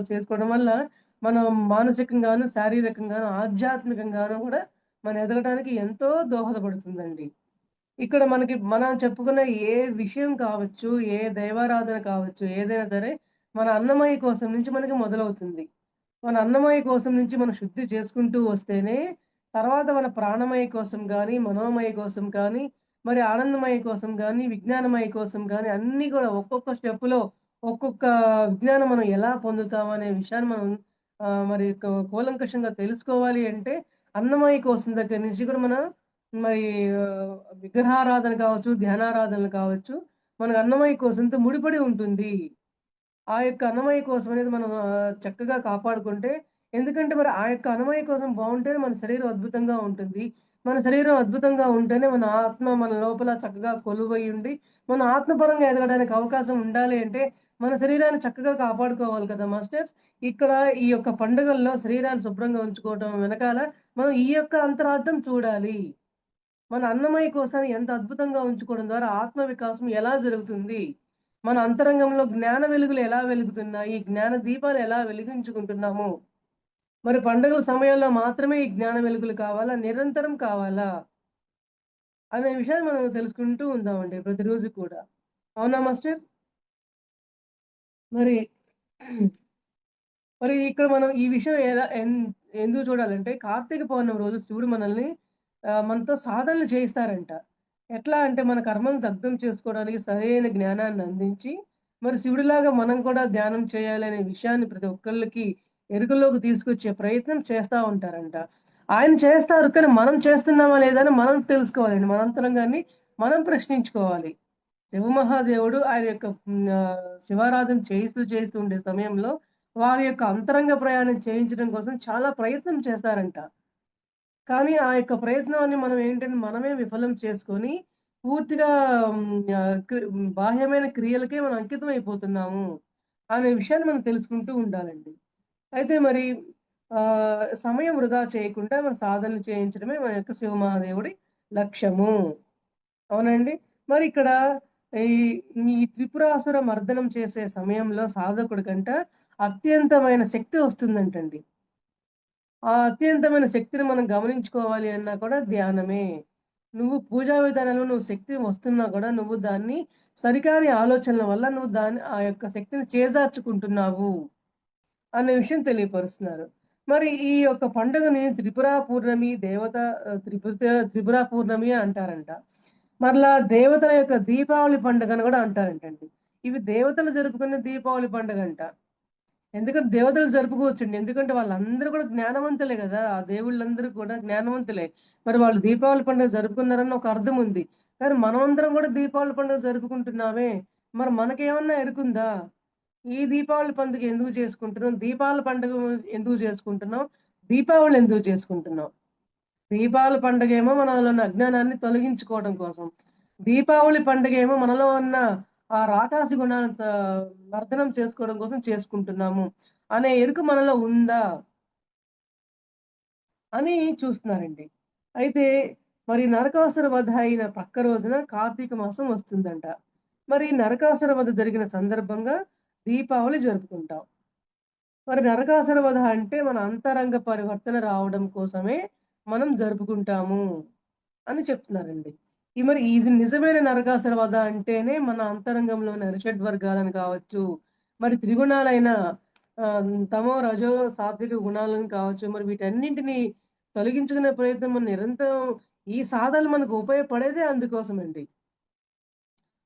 చేసుకోవడం వల్ల మనం మానసికంగాను, శారీరకంగాను, ఆధ్యాత్మికంగాను కూడా మనం ఎదగడానికి ఎంతో దోహదపడుతుందండి. ఇక్కడ మనం చెప్పుకున్న ఏ విషయం కావచ్చు, ఏ దైవారాధన కావచ్చు, ఏదైనా సరే మన అన్నమయ్య కోసం నుంచి మనకి మొదలవుతుంది. మన అన్నమయ్య కోసం నుంచి మనం శుద్ధి చేసుకుంటూ వస్తేనే, తర్వాత మన ప్రాణమయ కోసం గానీ, మనోమయ కోసం కానీ, మరి ఆనందమయ కోసం గానీ, విజ్ఞానమయ కోసం గానీ అన్నీ కూడా ఒక్కొక్క స్టెప్‌లో ఒక్కొక్క విజ్ఞానం మనం ఎలా పొందుతామనే విషయాన్ని మనం మరి కూలంకషంగా తెలుసుకోవాలి అంటే, అన్నమయ్య కోసం దగ్గర నుంచి కూడా మనం మరి విగ్రహారాధన కావచ్చు, ధ్యానారాధనలు కావచ్చు, మనకు అన్నమయ్య కోసంతో ముడిపడి ఉంటుంది. ఆ యొక్క అన్నమయ్య కోసం అనేది మనం చక్కగా కాపాడుకుంటే ఎందుకంటే మరి ఆ యొక్క అన్నమయ్య కోసం బావుంటేనే మన శరీరం అద్భుతంగా ఉంటుంది. మన శరీరం అద్భుతంగా ఉంటేనే మన ఆత్మ మన లోపల చక్కగా కొలువై ఉండి, మన ఆత్మపరంగా ఎదగడానికి అవకాశం ఉండాలి అంటే, మన శరీరాన్ని చక్కగా కాపాడుకోవాలి కదా మాస్టర్స్! ఇక్కడ ఈ యొక్క పండుగల్లో శరీరాన్ని శుభ్రంగా ఉంచుకోవటం వెనకాల మనం ఈ యొక్క అంతరార్థం చూడాలి. మన అన్నమయ్య కోశాన్ని ఎంత అద్భుతంగా ఉంచుకోవడం ద్వారా ఆత్మ వికాసం ఎలా జరుగుతుంది? మన అంతరంగంలో జ్ఞాన వెలుగులు ఎలా వెలుగుతున్నాయి? జ్ఞాన దీపాలు ఎలా వెలిగించుకుంటున్నాము? మరి పండుగల సమయాల్లో మాత్రమే ఈ జ్ఞాన వెలుగులు కావాలా? నిరంతరం కావాలా? అనే విషయాన్ని మనం తెలుసుకుంటూ ఉందామండి ప్రతిరోజు కూడా. అవునా మాస్టర్? మరి మరి ఇక్కడ మనం ఈ విషయం ఎందుకు చూడాలంటే కార్తీక పౌర్ణమి రోజు శివుడు మనతో సాధనలు చేయిస్తారంట. ఎట్లా అంటే మన కర్మలను దగ్ధం చేసుకోవడానికి సరైన జ్ఞానాన్ని అందించి, మరి శివుడిలాగా మనం కూడా ధ్యానం చేయాలనే విషయాన్ని ప్రతి ఒక్కళ్ళకి ఎరుకలోకి తీసుకొచ్చే ప్రయత్నం చేస్తా ఉంటారంట. ఆయన చేస్తారు కానీ మనం చేస్తున్నామా లేదా అని మనం తెలుసుకోవాలండి. మన అంతరంగాన్ని మనం ప్రశ్నించుకోవాలి. శివమహాదేవుడు ఆయన యొక్క శివారాధన చేయిస్తూ ఉండే సమయంలో వారి యొక్క అంతరంగ ప్రయాణం చేయించడం కోసం చాలా ప్రయత్నం చేస్తారంట. కానీ ఆ యొక్క ప్రయత్నాన్ని మనం ఏంటంటే మనమే విఫలం చేసుకొని పూర్తిగా హ్మ్, బాహ్యమైన క్రియలకే మనం అంకితం అయిపోతున్నాము అనే విషయాన్ని మనం తెలుసుకుంటూ ఉండాలండి. అయితే మరి సమయం వృధా చేయకుండా మన సాధనలు చేయించడమే మన యొక్క శివమహాదేవుడి లక్ష్యము. అవునండి. మరిక్కడ ఈ ఈ త్రిపురాసుర మర్దనం చేసే సమయంలో సాధకుడికంట అత్యంతమైన శక్తి వస్తుందంటండి. ఆ అత్యంతమైన శక్తిని మనం గమనించుకోవాలి అన్నా కూడా ధ్యానమే. నువ్వు పూజా విధానంలో శక్తి వస్తున్నా కూడా నువ్వు దాన్ని సరికాని ఆలోచనల వల్ల ఆ యొక్క శక్తిని చేజార్చుకుంటున్నావు అనే విషయం తెలియపరుస్తున్నారు. మరి ఈ యొక్క పండుగని త్రిపుర పూర్ణమి దేవత త్రిపుర పూర్ణమి అంటారంట. మరలా దేవతల యొక్క దీపావళి పండుగని గూడా అంటారంటండి. ఇవి దేవతలు జరుపుకునే దీపావళి పండుగంట. ఎందుకంటే దేవతలు జరుపుకోవచ్చండి. ఎందుకంటే వాళ్ళందరూ కూడా జ్ఞానవంతులే గదా! ఆ దేవుళ్ళందరూ కూడా జ్ఞానవంతులే. మరి వాళ్ళు దీపావళి పండుగ జరుపుకున్నారని ఒక అర్థం ఉంది. కానీ మనమందరం గూడా దీపావళి పండుగ జరుపుకుంటున్నామే. మరి మనకేమన్నా ఎరుకుందా? ఈ దీపావళి పండుగ ఎందుకు చేసుకుంటున్నాం? దీపాల పండుగ ఎందుకు చేసుకుంటున్నాం? దీపావళి ఎందుకు చేసుకుంటున్నాం? దీపావళి పండుగేమో మనలో ఉన్న అజ్ఞానాన్ని తొలగించుకోవడం కోసం. దీపావళి పండుగేమో మనలో ఉన్న ఆ రాకాసి గుణాన్ని మర్దనం చేసుకోవడం కోసం చేసుకుంటున్నాము అనే ఎరుక మనలో ఉందా అని చూస్తున్నారండి. అయితే మరి నరకాసుర వధ అయిన పక్క రోజున కార్తీక మాసం వస్తుందంట. మరి నరకాసుర వధ జరిగిన సందర్భంగా దీపావళి జరుపుకుంటాం. మరి నరకాసుర వధ అంటే మన అంతరంగ పరివర్తన రావడం కోసమే మనం జరుపుకుంటాము అని చెప్తున్నారండి. ఇది నిజమైన నరకాసుర వధ అంటేనే మన అంతరంగంలోని అరిషడ్వర్గాలను కావచ్చు, మరి త్రిగుణాలైన తమో, రజో, సాత్విక గుణాలను కావచ్చు, మరి వీటన్నింటిని తొలగించుకునే ప్రయత్నం మనం నిరంతరం ఈ సాధనలు మనకు ఉపయోగపడేదే అందుకోసమండి.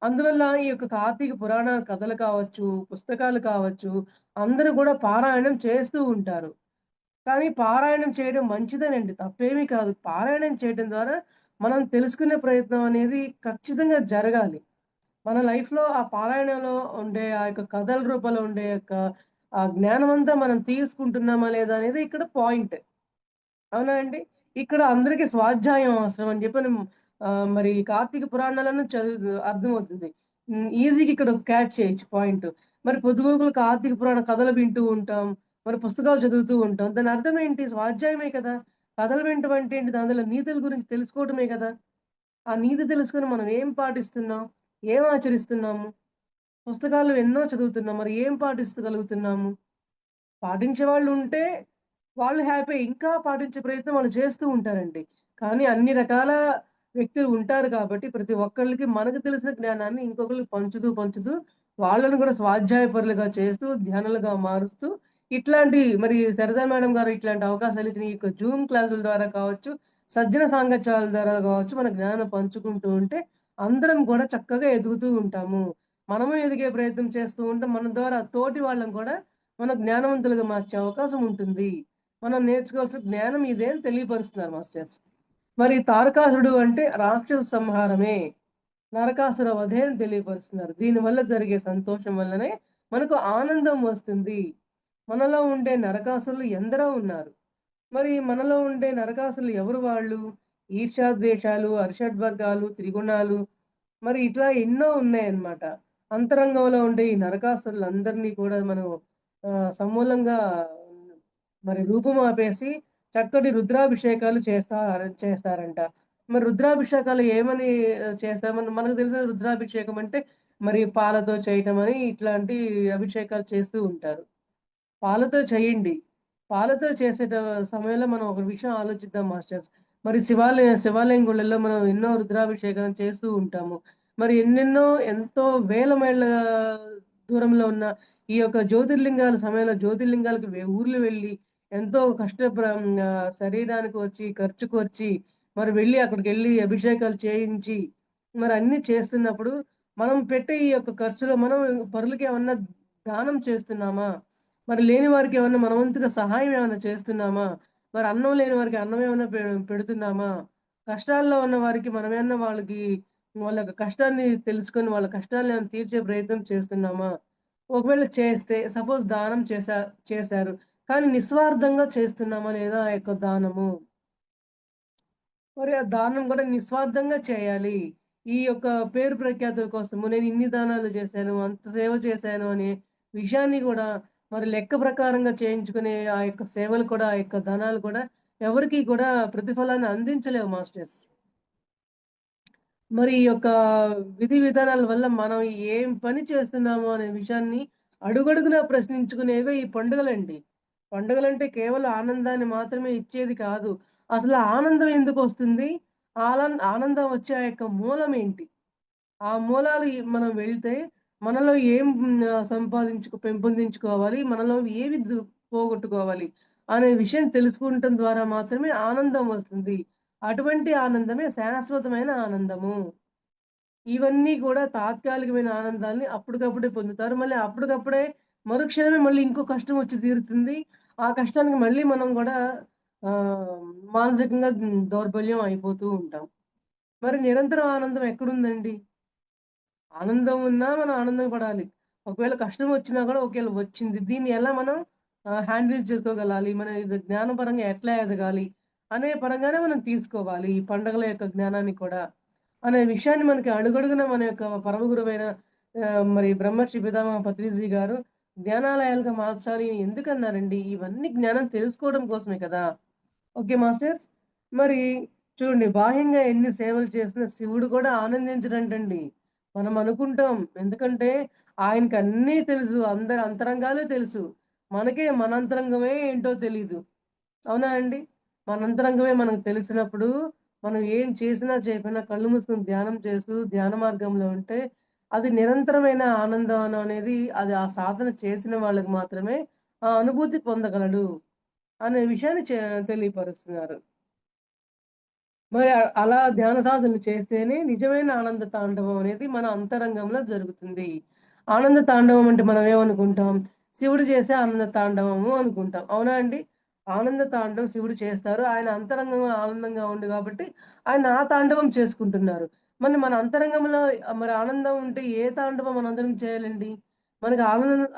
అందువల్ల ఈ యొక్క కార్తీక పురాణ కథలు కావచ్చు, పుస్తకాలు కావచ్చు, అందరూ కూడా పారాయణం చేస్తూ ఉంటారు. కానీ పారాయణం చేయడం మంచిదేనండి. తప్పేమీ కాదు. పారాయణం చేయడం ద్వారా మనం తెలుసుకునే ప్రయత్నం అనేది ఖచ్చితంగా జరగాలి. మన లైఫ్‌లో ఆ పారాయణంలో ఉండే ఆ యొక్క కథల రూపంలో ఉండే యొక్క ఆ జ్ఞానమంతా మనం తీసుకుంటున్నామా లేదా అనేది ఇక్కడ పాయింట్. అవునా అండి? ఇక్కడ అందరికి స్వాధ్యాయం అవసరం అని చెప్పని మరి కార్తీక పురాణాలను అర్థమవుతుంది. ఈజీగా ఇక్కడ క్యాచ్ చేయొచ్చు పాయింట్. మరి పొద్దుగూకులు కార్తీక పురాణ కథలు వింటూ ఉంటాం. మరి పుస్తకాలు చదువుతూ ఉంటాం. దాని అర్థం ఏంటి? స్వాధ్యాయమే కదా! కథలు వినటం అంటే ఏంటి? దానిలో నీతుల గురించి తెలుసుకోవటమే కదా! ఆ నీతి తెలుసుకొని మనం ఏం పాటిస్తున్నాం? ఏం ఆచరిస్తున్నాము? పుస్తకాలు ఎన్నో చదువుతున్నాం. మరి ఏం పాటించగలుగుతున్నాము? పాటించే వాళ్ళుంటే వాళ్ళు హ్యాపీ. ఇంకా పాటించే ప్రయత్నం వాళ్ళు చేస్తూ ఉంటారండి. కానీ అన్ని రకాల వ్యక్తులు ఉంటారు కాబట్టి ప్రతి ఒక్కళ్ళకి మనకు తెలిసిన జ్ఞానాన్ని ఇంకొకళ్ళకి పంచుతూ వాళ్ళని కూడా స్వాధ్యాయపరులుగా చేస్తూ, ధ్యానులుగా మారుస్తూ ఇట్లాంటి మరి సరితా మేడం గారు ఇట్లాంటి అవకాశాలు ఇచ్చిన ఈ యొక్క జూమ్ క్లాసుల ద్వారా కావచ్చు, సజ్జన సాంగత్యాల ద్వారా కావచ్చు మన జ్ఞానం పంచుకుంటూ ఉంటే అందరం కూడా చక్కగా ఎదుగుతూ ఉంటాము. మనము ఎదిగే ప్రయత్నం చేస్తూ ఉంటాం. మన ద్వారా తోటి వాళ్ళని కూడా మన జ్ఞానవంతులుగా మార్చే అవకాశం ఉంటుంది. మనం నేర్చుకోవాల్సిన జ్ఞానం ఇదే అని తెలియపరుస్తున్నారు మాస్టర్స్. మరి తారకాసురుడు అంటే రాక్షస సంహారమే. నరకాసుర వధే అని తెలియపరుస్తున్నారు. దీనివల్ల జరిగే సంతోషం వల్లనే మనకు ఆనందం వస్తుంది. మనలో ఉండే నరకాసురులు ఎందరో ఉన్నారు. మరి మనలో ఉండే నరకాసురులు ఎవరు వాళ్ళు? ఈర్ష్యాద్వేషాలు, అరిషడ్వర్గాలు, త్రిగుణాలు మరి ఇట్లా ఎన్నో ఉన్నాయన్నమాట. అంతరంగంలో ఉండే ఈ నరకాసురులందరినీ కూడా మనం సమూలంగా మరి రూపుమాపేసి చక్కటి రుద్రాభిషేకాలు చేస్తారంట. మరి రుద్రాభిషేకాలు ఏమని చేస్తారు? మనకు తెలిసిన రుద్రాభిషేకం అంటే మరి పాలతో చేయటం అని ఇట్లాంటి అభిషేకాలు చేస్తూ ఉంటారు. పాలతో చేయండి. పాలతో చేసేట సమయంలో మనం ఒక విషయం ఆలోచిద్దాం మాస్టర్స్. మరి శివాలయం గుళ్ళల్లో మనం ఎన్నో రుద్రాభిషేకం చేస్తూ ఉంటాము. మరి ఎంతో వేల మైళ్ళ దూరంలో ఉన్న ఈ యొక్క జ్యోతిర్లింగాల సమయంలో జ్యోతిర్లింగాలకు ఊర్లు వెళ్ళి ఎంతో శరీరానికి వచ్చి ఖర్చుకొచ్చి మరి వెళ్ళి అక్కడికెళ్ళి అభిషేకాలు చేయించి మరి అన్నీ చేస్తున్నప్పుడు మనం పెట్టే ఈ యొక్క ఖర్చులో మనం పరులకి ఏమన్నా దానం చేస్తున్నామా? మరి లేని వారికి ఏమన్నా మన వంతుగా సహాయం ఏమన్నా చేస్తున్నామా? మరి అన్నం లేని వారికి అన్నం ఏమన్నా పెడుతున్నామా? కష్టాల్లో ఉన్న వారికి మనమేమన్నా వాళ్ళ యొక్క కష్టాన్ని తెలుసుకొని వాళ్ళ కష్టాలను ఏమైనా తీర్చే ప్రయత్నం చేస్తున్నామా? ఒకవేళ చేస్తే సపోజ్ దానం చేశారు. కానీ నిస్వార్థంగా చేస్తున్నామా లేదా ఆ యొక్క దానము? మరి ఆ దానం కూడా నిస్వార్థంగా చేయాలి. ఈ యొక్క పేరు ప్రఖ్యాతుల కోసము నేను ఇన్ని దానాలు చేశాను, అంత సేవ చేశాను అనే విషయాన్ని గూడా మరి లెక్క ప్రకారంగా చేయించుకునే ఆ యొక్క సేవలు కూడా, ఆ యొక్క దానాలు కూడా ఎవరికీ కూడా ప్రతిఫలాన్ని అందించలేవు మాస్టర్స్. మరి ఈ యొక్క విధి విధానాల వల్ల మనం ఏం పని చేస్తున్నాము అనే విషయాన్ని అడుగడుగునా ప్రశ్నించుకునేవే ఈ పండుగలండి. పండుగలంటే కేవలం ఆనందాన్ని మాత్రమే ఇచ్చేది కాదు. అసలు ఆనందం ఎందుకొస్తుంది? ఆనందం వచ్చే ఆ యొక్క మూలమేంటి? ఆ మూలాలు మనం వెళ్తే మనలో ఏం పెంపొందించుకోవాలి? మనలో ఏవి పోగొట్టుకోవాలి? అనే విషయం తెలుసుకుంటం ద్వారా మాత్రమే ఆనందం వస్తుంది. అటువంటి ఆనందమే శాశ్వతమైన ఆనందము. ఇవన్నీ కూడా తాత్కాలికమైన ఆనందాల్ని అప్పటికప్పుడే పొందుతారు. మళ్ళీ అప్పటికప్పుడే మరుక్షణమే మళ్ళీ ఇంకో కష్టం వచ్చి తీరుతుంది. ఆ కష్టానికి మళ్ళీ మనం గూడా ఆహ్, మానసికంగా దౌర్బల్యం అయిపోతూ ఉంటాం. మరి నిరంతరం ఆనందం ఎక్కడుందండి? ఆనందం ఉన్నా మనం ఆనందం పడాలి. ఒకవేళ కష్టం వచ్చినా కూడా ఒకేళ వచ్చింది. దీన్ని ఎలా మనం హ్యాండిల్ చేసుకోగలాలి? మన ఇది జ్ఞానపరంగా ఎట్లా ఎదగాలి? అనే పరంగానే మనం తీసుకోవాలి. ఈ పండుగల యొక్క జ్ఞానాన్ని కూడా. అనే విషయాన్ని మనకి అడుగడుగునా మన యొక్క పరమ గురువైన మరి బ్రహ్మర్షి పితామహ పత్రిజీ గారు జ్ఞానాలయాలుగా మార్చాలి ఎందుకన్నారండి? ఇవన్నీ జ్ఞానం తెలుసుకోవడం కోసమే కదా! Okay masters. మరి చూడండి బాహ్యంగా ఎన్ని సేవలు చేసినా శివుడు కూడా ఆనందించడంటండి. మనం అనుకుంటాం. ఎందుకంటే ఆయనకి అన్నీ తెలుసు. అందరి అంతరంగాలు తెలుసు. మనకే మన అంతరంగమే ఏంటో తెలీదు. అవునా అండి? మన అంతరంగమే మనకు తెలిసినప్పుడు మనం ఏం చేసినా చేయకపోయినా కళ్ళు మూసుకొని ధ్యానం చేస్తూ ధ్యాన మార్గంలో ఉంటే అది నిరంతరమైన ఆనందం అనేది అది ఆ సాధన చేసిన వాళ్ళకి మాత్రమే ఆ అనుభూతి పొందగలడు అనే విషయాన్ని తెలియపరుస్తున్నారు. మరి అలా ధ్యాన సాధనలు చేస్తేనే నిజమైన ఆనంద తాండవం అనేది మన అంతరంగంలో జరుగుతుంది. ఆనంద తాండవం అంటే మనం ఏమనుకుంటాం? శివుడు చేసే ఆనంద తాండవము అనుకుంటాం. అవునా అండి? ఆనంద తాండవం శివుడు చేస్తారు. ఆయన అంతరంగంలో ఆనందంగా ఉంది కాబట్టి ఆయన ఆ తాండవం చేసుకుంటున్నారు. మరి మన అంతరంగంలో మరి ఆనందం ఉంటే ఏ తాండవం మనందరం చేయాలండి? మనకి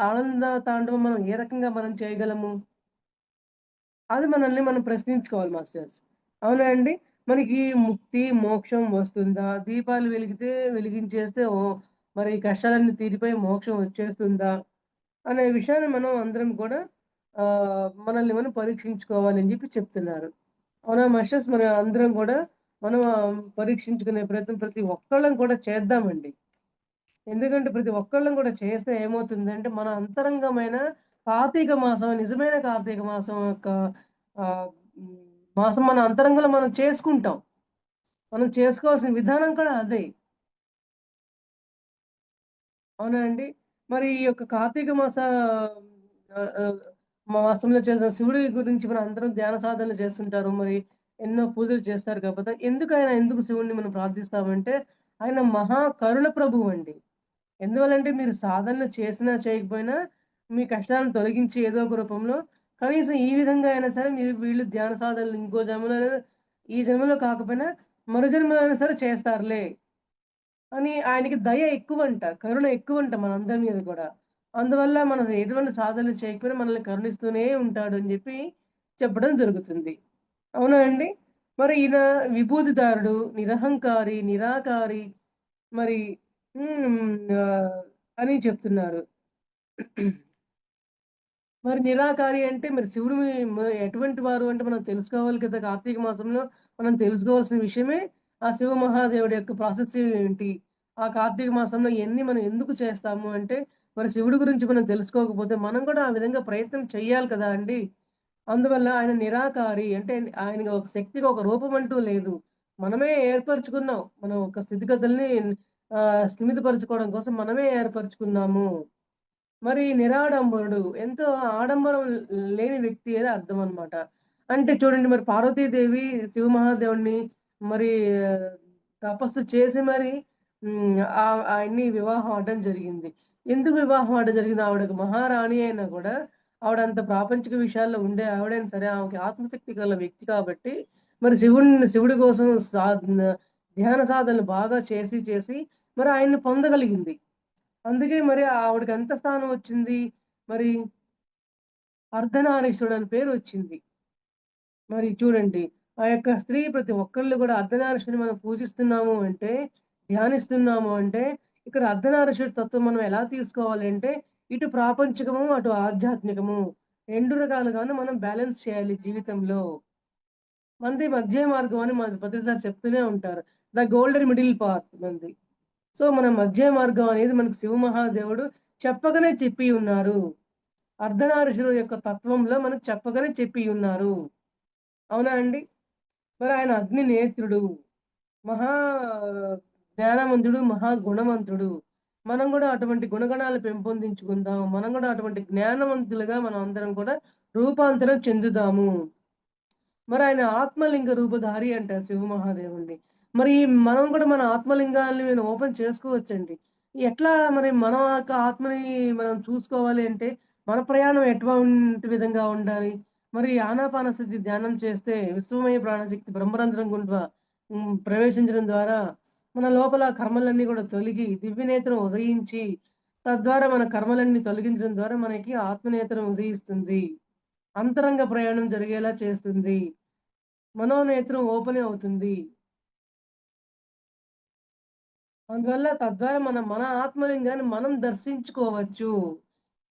ఆనంద తాండవం మనం ఏ రకంగా మనం చేయగలము? అది మనల్ని మనం ప్రశ్నించుకోవాలి మాస్టర్స్. అవునా అండి? మనకి ముక్తి, మోక్షం వస్తుందా? దీపాలు వెలిగించేస్తే మరి కష్టాలన్నీ తీరిపోయి మోక్షం వచ్చేస్తుందా? అనే విషయాన్ని మనం అందరం కూడా మనల్ని మనం పరీక్షించుకోవాలి అని చెప్పి చెప్తున్నారు. అవునా మాస్టర్స్? మన అందరం కూడా మనం పరీక్షించుకునే ప్రయత్నం ప్రతి ఒక్కళ్ళం కూడా చేద్దామండి. ఎందుకంటే ప్రతి ఒక్కళ్ళం కూడా చేస్తే ఏమవుతుందంటే, మన అంతరంగమైన కార్తీక మాసం, నిజమైన కార్తీక మాసం యొక్క ఆహ్, హ్మ్, మాసం మన అంతరంగంలో మనం చేసుకుంటాం. మనం చేసుకోవాల్సిన విధానం కూడా అదే. అవునా అండి? మరి ఈ యొక్క కార్తీక ఆహ్, ఆహ్, మాసంలో చేసిన శివుడి గురించి మనం అందరం ధ్యాన సాధనలు చేస్తుంటారు. మరి ఎన్నో పూజలు చేస్తారు కాకపోతే ఎందుకు శివుడిని మనం ప్రార్థిస్తామంటే, ఆయన మహా కరుణ ప్రభువండి. ఎందువల్లంటే మీరు సాధనలు చేసినా, చేయకపోయినా మీ కష్టాలను తొలగించి ఏదో ఒక రూపంలో కనీసం ఈ విధంగా అయినా సరే వీళ్ళు ధ్యాన సాధనలు ఇంకో జన్మలో ఈ జన్మలో కాకపోయినా మరు జన్మలో అయినా సరే చేస్తారులే అని ఆయనకి దయ ఎక్కువంట. కరుణ ఎక్కువంట మనందరి మీద కూడా. అందువల్ల మనం ఎటువంటి సాధనలు చేయకపోయినా మనల్ని కరుణిస్తూనే ఉంటాడు అని జెప్పి చెప్పడం జరుగుతుంది. అవునా అండి? మరి ఈయన విభూతిదారుడు, నిరహంకారి, నిరాకారి మరి హ్మ్. ఆహ్, అని చెప్తున్నారు. మరి నిరాకారి అంటే మరి శివుడు ఎటువంటి వారు అంటే మనం తెలుసుకోవాలి కదా! కార్తీక మాసంలో మనం తెలుసుకోవాల్సిన విషయమే ఆ శివ మహాదేవుడి యొక్క ప్రాశస్త్యం ఏంటి? ఆ కార్తీక మాసంలో ఇయన్నీ మనం ఎందుకు చేస్తాము అంటే, మరి శివుడి గురించి మనం తెలుసుకోకపోతే మనం కూడా ఆ విధంగా ప్రయత్నం చేయాలి కదా అండి! అందువల్ల ఆయన నిరాకారి అంటే ఆయనకి ఒక శక్తికి ఒక రూపం అంటూ లేదు. మనమే ఏర్పరచుకున్నాం. మనం ఒక స్థితిగతుల్ని స్థిమితపరచుకోవడం కోసం మనమే ఏర్పరచుకున్నాము. మరి నిరాడంబరుడు. ఎంతో ఆడంబరం లేని వ్యక్తి అని అర్థం అన్నమాట. అంటే చూడండి మరి పార్వతీదేవి శివమహాదేవుడిని మరి ఆ, తపస్సు చేసి మరి ఆయన్ని వివాహం ఆడడం జరిగింది. ఎందుకు వివాహం ఆడడం జరిగింది? ఆవిడొక మహారాణి అయినా గూడా ఆవిడంత ప్రాపంచిక విషయాల్లో ఉండే ఆవిడైనా సరే ఆమెకి ఆత్మశక్తి గల వ్యక్తి కాబట్టి మరి శివుడి కోసం ధ్యాన సాధనలు బాగా చేసి మరి ఆయన్ని పొందగలిగింది. అందుకే మరి ఆవిడకి ఎంత స్థానం వచ్చింది? మరి అర్ధనారీశ్వరుడు అని పేరొచ్చింది. మరి చూడండి, ఆ యొక్క స్త్రీ ప్రతి ఒక్కళ్ళు గూడా అర్ధనారీశ్వరుని మనం పూజిస్తున్నాము అంటే, ధ్యానిస్తున్నాము అంటే, ఇక్కడ అర్ధనారీశ్వరుడి తత్వం మనం ఎలా తీసుకోవాలి అంటే, ఇటు ప్రాపంచికము, అటు ఆధ్యాత్మికము 2 రకాలుగాను మనం బ్యాలెన్స్ చేయాలి జీవితంలో. మనది మధ్య మార్గం అని మనది ప్రతిసారి చెప్తూనే ఉంటారు. ద గోల్డెన్ మిడిల్ పాత్ మనది. సో, మన మధ్య మార్గం అనేది మనకు శివమహాదేవుడు చెప్పకనే చెప్పి ఉన్నారు. అర్ధనారీశ్వరుడు యొక్క తత్వంలో మనకు చెప్పగానే చెప్పి ఉన్నారు. అవునా అండి? మరి ఆయన అగ్ని నేత్రుడు, మహా జ్ఞానవంతుడు, మహా గుణవంతుడు. మనం గూడా అటువంటి గుణగణాలు పెంపొందించుకుందాం. మనం గూడా అటువంటి జ్ఞానవంతులుగా మనం అందరం కూడా రూపాంతరం చెందుదాము. మరి ఆయన ఆత్మలింగ రూపధారి అంటారు శివమహాదేవుడిని. మరి మనం కూడా మన ఆత్మలింగాల్ని మనం ఓపెన్ చేసుకోవచ్చండి. ఎట్లా మరి మన యొక్క ఆత్మని మనం చూసుకోవాలి అంటే, మన ప్రయాణం ఎటువంటి విధంగా ఉండాలి? మరి ఆనాపానసతి ధ్యానం చేస్తే విశ్వమయ ప్రాణశక్తి బ్రహ్మరంధ్రం గుండా ప్రవేశించడం ద్వారా మన లోపల కర్మలన్నీ కూడా తొలగి దివ్యనేత్రం ఉదయించి, తద్వారా మన కర్మలన్నీ తొలగించడం ద్వారా మనకి ఆత్మనేత్రం ఉదయిస్తుంది. అంతరంగ ప్రయాణం జరిగేలా చేస్తుంది. మనోనేత్రం ఓపెన్ అవుతుంది. అందువల్ల తద్వారా మన ఆత్మలింగాన్ని మనం దర్శించుకోవచ్చు.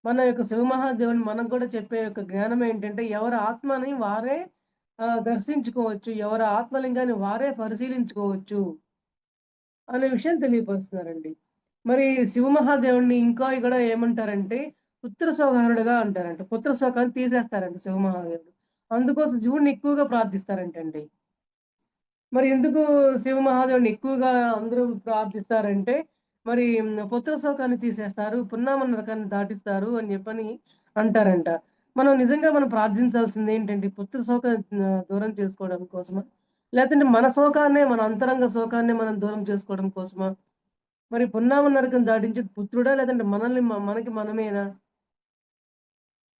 మన యొక్క శివమహాదేవుని మనకు కూడా చెప్పే యొక్క జ్ఞానం ఏంటంటే, ఎవరి ఆత్మని వారే దర్శించుకోవచ్చు. ఎవరి ఆత్మలింగాన్ని వారే పరిశీలించుకోవచ్చు అనే విషయం తెలియపరుస్తున్నారండి. మరి శివమహాదేవుడిని ఇంకా కూడా ఏమంటారంటే, పుత్ర శోకహరుడుగా అంటారంట. పుత్ర శోకాన్ని తీసేస్తారంట శివమహాదేవుడు. అందుకోసం శివుడిని ఎక్కువగా ప్రార్థిస్తారంటండి. మరి ఎందుకు శివమహాదేవుడిని ఎక్కువగా అందరూ ప్రార్థిస్తారంటే, మరి పుత్ర శోకాన్ని తీసేస్తారు, పున్నామ నరకాన్ని దాటిస్తారు అని చెప్పని అంటారంట. మనం నిజంగా ప్రార్థించాల్సిందేంటంటే పుత్ర శోక దూరం చేసుకోవడం కోసమా? లేదంటే మన శోకాన్నే మన అంతరంగ శోకాన్నే మనం దూరం చేసుకోవడం కోసమా? మరి పున్నామ నరకం దాటించేది పుత్రుడా? లేదంటే మనల్ని మనకి మనమేనా?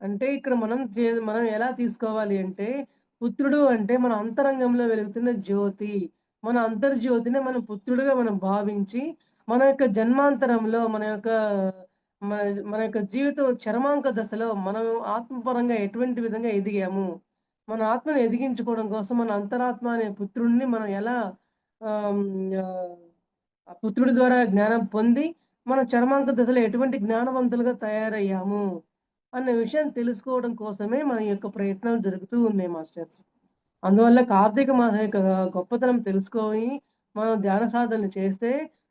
అంటే ఇక్కడ మనం ఎలా తీసుకోవాలి అంటే, పుత్రుడు అంటే మన అంతరంగంలో వెలుగుతున్న జ్యోతి. మన అంతర్జ్యోతిని మనం పుత్రుడుగా మనం భావించి, మన యొక్క జన్మాంతరంలో మన మన యొక్క జీవితం చరమాంక దశలో మనం ఆత్మపరంగా ఎటువంటి విధంగా ఎదిగాము. మన ఆత్మను ఎదిగించుకోవడం కోసం మన అంతరాత్మ అనే పుత్రుడిని మనం ఎలా ఆహ్, హ్మ్, ఆహ్, ఆ పుత్రుడి ద్వారా జ్ఞానం పొంది, మన చరమాంక దశలో ఎటువంటి జ్ఞానవంతులుగా తయారయ్యాము. అన్న విషయం తెలుసుకోవడం కోసమే మన యొక్క ప్రయత్నాలు జరుగుతూ ఉన్నాయి మాస్టర్స్. అందువల్ల కార్తీక మాసం యొక్క గొప్పతనం తెలుసుకొని మనం ధ్యాన సాధనలు చేస్తే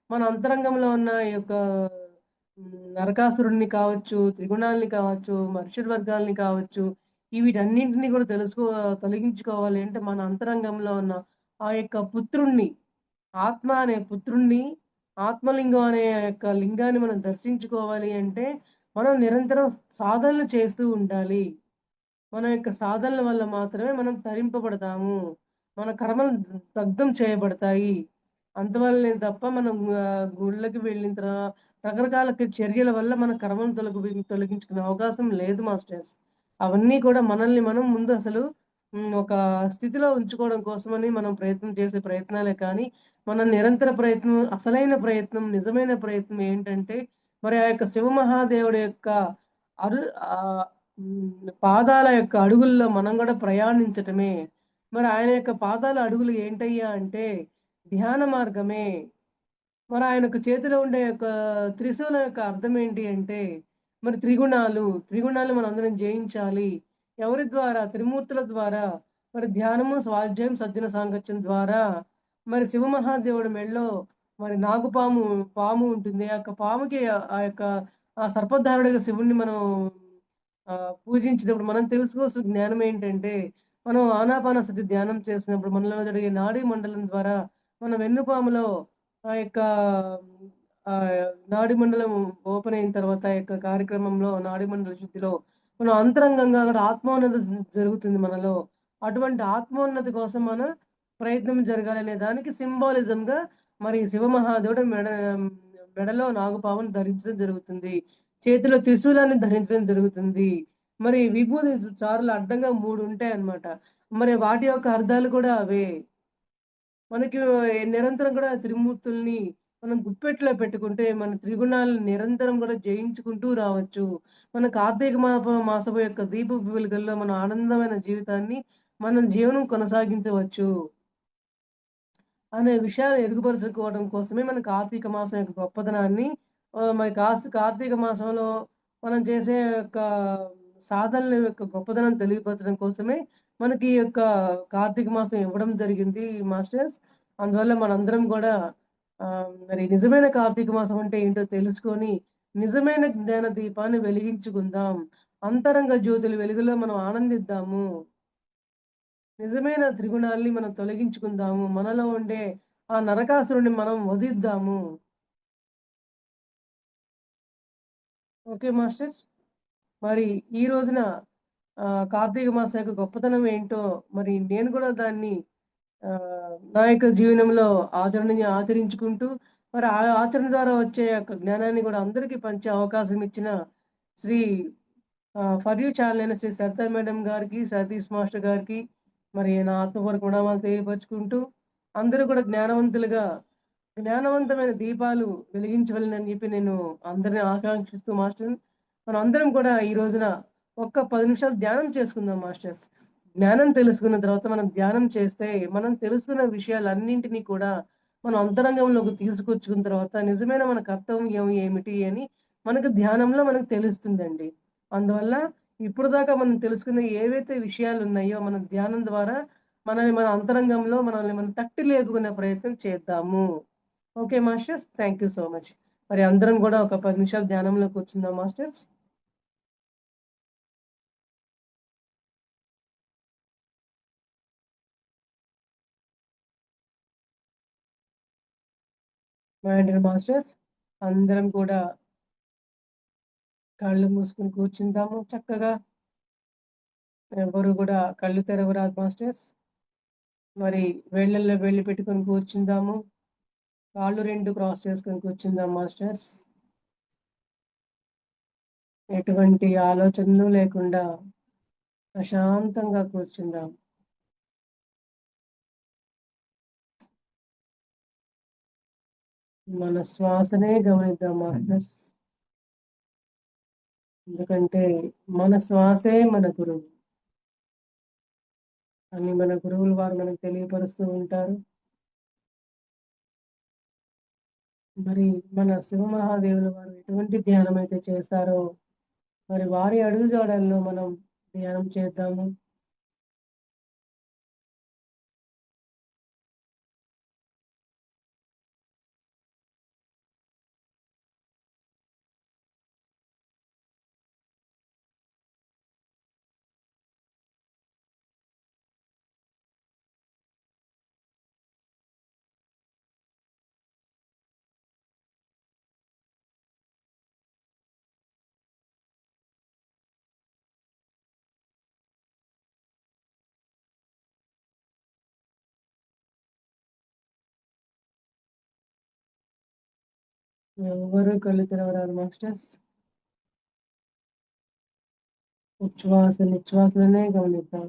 మన అంతరంగంలో ఉన్న ఈ యొక్క నరకాసురుడిని కావచ్చు, త్రిగుణాలని కావచ్చు, మనుషుల వర్గాల్ని కావచ్చు, వీటన్నింటినీ కూడా తొలగించుకోవాలి అంటే మన అంతరంగంలో ఉన్న ఆ యొక్క పుత్రుణ్ణి, ఆత్మ అనే పుత్రుణ్ణి, ఆత్మలింగం అనే యొక్క లింగాన్ని మనం దర్శించుకోవాలి అంటే మనం నిరంతరం సాధనలు చేస్తూ ఉండాలి. మన యొక్క సాధనల వల్ల మాత్రమే మనం తరింపబడతాము. మన కర్మలు దగ్ధం చేయబడతాయి. అంతవల్లనే తప్ప మనం గుళ్ళకి వెళ్ళిన రకరకాల చర్యల వల్ల మన కర్మను తొలగించుకునే అవకాశం లేదు మాస్టర్స్. అవన్నీ కూడా మనల్ని మనం ముందు అసలు ఒక స్థితిలో ఉంచుకోవడం కోసమని మనం ప్రయత్నం చేసే ప్రయత్నాలే కానీ, మన నిరంతర ప్రయత్నం, అసలైన ప్రయత్నం, నిజమైన ప్రయత్నం ఏంటంటే మరి ఆ యొక్క శివమహాదేవుడి యొక్క అరు పాదాల యొక్క అడుగుల్లో మనం కూడా ప్రయాణించటమే. మరి ఆయన యొక్క పాదాల అడుగులు ఏంటయ్యా అంటే ధ్యాన మార్గమే. మరి ఆయన యొక్క చేతిలో ఉండే యొక్క త్రిశూలం యొక్క అర్థం ఏంటి అంటే మరి త్రిగుణాలు మనం అందరం జయించాలి. ఎవరి ద్వారా? త్రిమూర్తుల ద్వారా. మరి ధ్యానము, స్వాధ్యాయం, సజ్జన సాంగత్యం ద్వారా. మరి శివమహాదేవుడి మెడలో మరి పాము ఉంటుంది. ఆ యొక్క పాముకి ఆ యొక్క ఆ సర్పధారుడిగా శివుణ్ణి మనం పూజించినప్పుడు మనం తెలుసుకోవాల్సిన జ్ఞానం ఏంటంటే మనం ఆనాపానసతి ధ్యానం చేసినప్పుడు మనలో జరిగే నాడీ మండలం ద్వారా మన వెన్నుపాములో ఆ యొక్క ఆ నాడి మండలం ఓపెన్ అయిన తర్వాత ఆ యొక్క కార్యక్రమంలో నాడి మండల శుద్ధిలో మనం అంతరంగంగా కూడా ఆత్మోన్నతి జరుగుతుంది మనలో. అటువంటి ఆత్మోన్నతి కోసం మన ప్రయత్నం జరగాలనే దానికి సింబాలిజం గా మరి శివమహాదేవుడు మెడలో నాగుపామును ధరించడం జరుగుతుంది. చేతిలో త్రిశూలాన్ని ధరించడం జరుగుతుంది. మరి విభూది చారులు అడ్డంగా 3 ఉంటాయన్నమాట. మరి వాటి యొక్క అర్థాలు కూడా అవే. మనకి నిరంతరం కూడా త్రిమూర్తుల్ని మనం గుప్పెట్లో పెట్టుకుంటే మన త్రిగుణాలను నిరంతరం కూడా జయించుకుంటూ రావచ్చు. మన కార్తీక మాసపు యొక్క దీపపు వెలుగుల్లో మన ఆనందమైన జీవితాన్ని మనం జీవనం కొనసాగించవచ్చు అనే విషయాలు ఎరుగుపరుచుకోవడం కోసమే మన కార్తీక మాసం యొక్క గొప్పతనాన్ని మరి కార్తీక మాసంలో మనం చేసే యొక్క సాధనల యొక్క గొప్పతనం తెలియపరచడం కోసమే మనకి ఈ యొక్క కార్తీక మాసం ఇవ్వడం జరిగింది మాస్టర్స్. అందువల్ల మనందరం కూడా మరి నిజమైన కార్తీక మాసం అంటే ఏంటో తెలుసుకొని నిజమైన జ్ఞాన దీపాన్ని వెలిగించుకుందాం. అంతరంగ జ్యోతుల వెలుగులో మనం ఆనందిద్దాము. నిజమైన త్రిగుణాల్ని మనం తొలగించుకుందాము. మనలో ఉండే ఆ నరకాసురుడిని మనం వధిద్దాము. Okay masters. మరి ఈ రోజున కార్తీక మాసం యొక్క గొప్పతనం ఏంటో మరి నేను కూడా దాన్ని నా యొక్క జీవనంలో ఆచరించుకుంటూ మరి ఆ ఆచరణ ద్వారా వచ్చే యొక్క జ్ఞానాన్ని కూడా అందరికీ పంచే అవకాశం ఇచ్చిన శ్రీ ఫర్ యూ ఛానల్ అయిన శ్రీ సరిత మేడం గారికి, సతీష్ మాస్టర్ గారికి మరి నా ఆత్మపూర్వక ప్రణామాలు తెలియపరుచుకుంటూ అందరూ కూడా జ్ఞానవంతమైన దీపాలు వెలిగించవలనని చెప్పి నేను అందరిని ఆకాంక్షిస్తూ మాస్టర్ మనం అందరం కూడా ఈ రోజున ఒక్క 10 నిమిషాలు ధ్యానం చేసుకుందాం మాస్టర్స్. జ్ఞానం తెలుసుకున్న తర్వాత మనం ధ్యానం చేస్తే మనం తెలుసుకున్న విషయాలన్నింటినీ కూడా మనం అంతరంగంలోకి తీసుకొచ్చుకున్న తర్వాత నిజమైన మన కర్తవ్యం ఏమిటి అని మనకు ధ్యానంలో మనకు తెలుస్తుందండి. అందువల్ల ఇప్పుడు దాకా మనం తెలుసుకున్న ఏవైతే విషయాలు ఉన్నాయో మన ధ్యానం ద్వారా మనల్ని మన అంతరంగంలో మనల్ని మనం తట్టి లేపుకునే ప్రయత్నం చేద్దాము. Okay masters, thank you so much. మరి అందరం కూడా ఒక 10 నిమిషాలు ధ్యానంలో కూర్చుందాం మాస్టర్స్. మై డియర్ మాస్టర్స్, అందరం కూడా కళ్ళు మూసుకుని కూర్చుందాము చక్కగా. ఎవరు కూడా కళ్ళు తెరవరాదు మాస్టర్స్. మరి వేళ్ళల్లో వేళ్ళు పెట్టుకొని కూర్చుందాము. కాళ్ళు 2 క్రాస్ చేసుకొని కూర్చుందాం మాస్టర్స్. ఎటువంటి ఆలోచనలు లేకుండా ప్రశాంతంగా కూర్చుందాం. మన శ్వాసనే గమనిద్దాం మాస్టర్స్. ఎందుకంటే మన శ్వాసే మన గురువు అని మన గురువులు వారు మనకు తెలియపరుస్తూ ఉంటారు. మరి మన శివమహాదేవుల వారు ఎటువంటి ధ్యానం అయితే చేస్తారో మరి వారి అడుగుజాడల్లో మనం ధ్యానం చేద్దాము. ఎవరు కళ్ళు తెరవరాదు మాస్టర్స్. ఉచ్ఛ్వాసలనే గమనిద్దాం.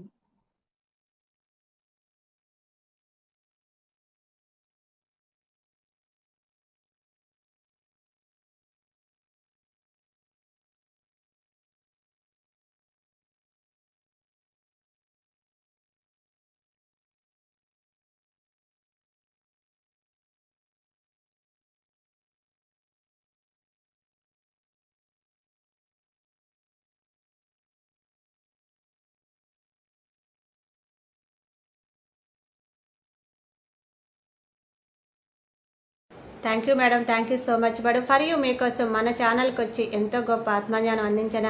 Thank you madam, thank you so much madam for you. మీకోసం మన ఛానల్కి వచ్చి ఎంతో గొప్ప ఆత్మజ్ఞానం అందించిన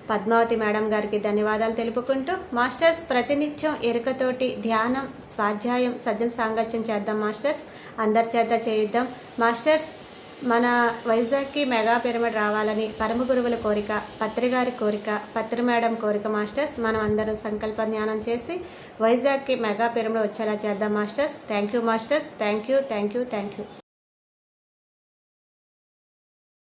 పద్మావతి మేడం గారికి ధన్యవాదాలు తెలుపుకుంటూ, మాస్టర్స్ ప్రతినిత్యం ఎరుకతోటి ధ్యానం, స్వాధ్యాయం, సజ్జన సాంగత్యం చేద్దాం మాస్టర్స్. అందరి చేత చేయిద్దాం మాస్టర్స్. మన వైజాగ్కి మెగా పిరమిడ్ రావాలని పరమ గురువుల కోరిక, పత్రి గారి కోరిక, పత్రి మేడం కోరిక మాస్టర్స్. మనం అందరం సంకల్ప ధ్యానం చేసి వైజాగ్కి మెగా పిరమిడ్ వచ్చేలా చేద్దాం masters. Thank you masters. Thank you, thank you, thank you.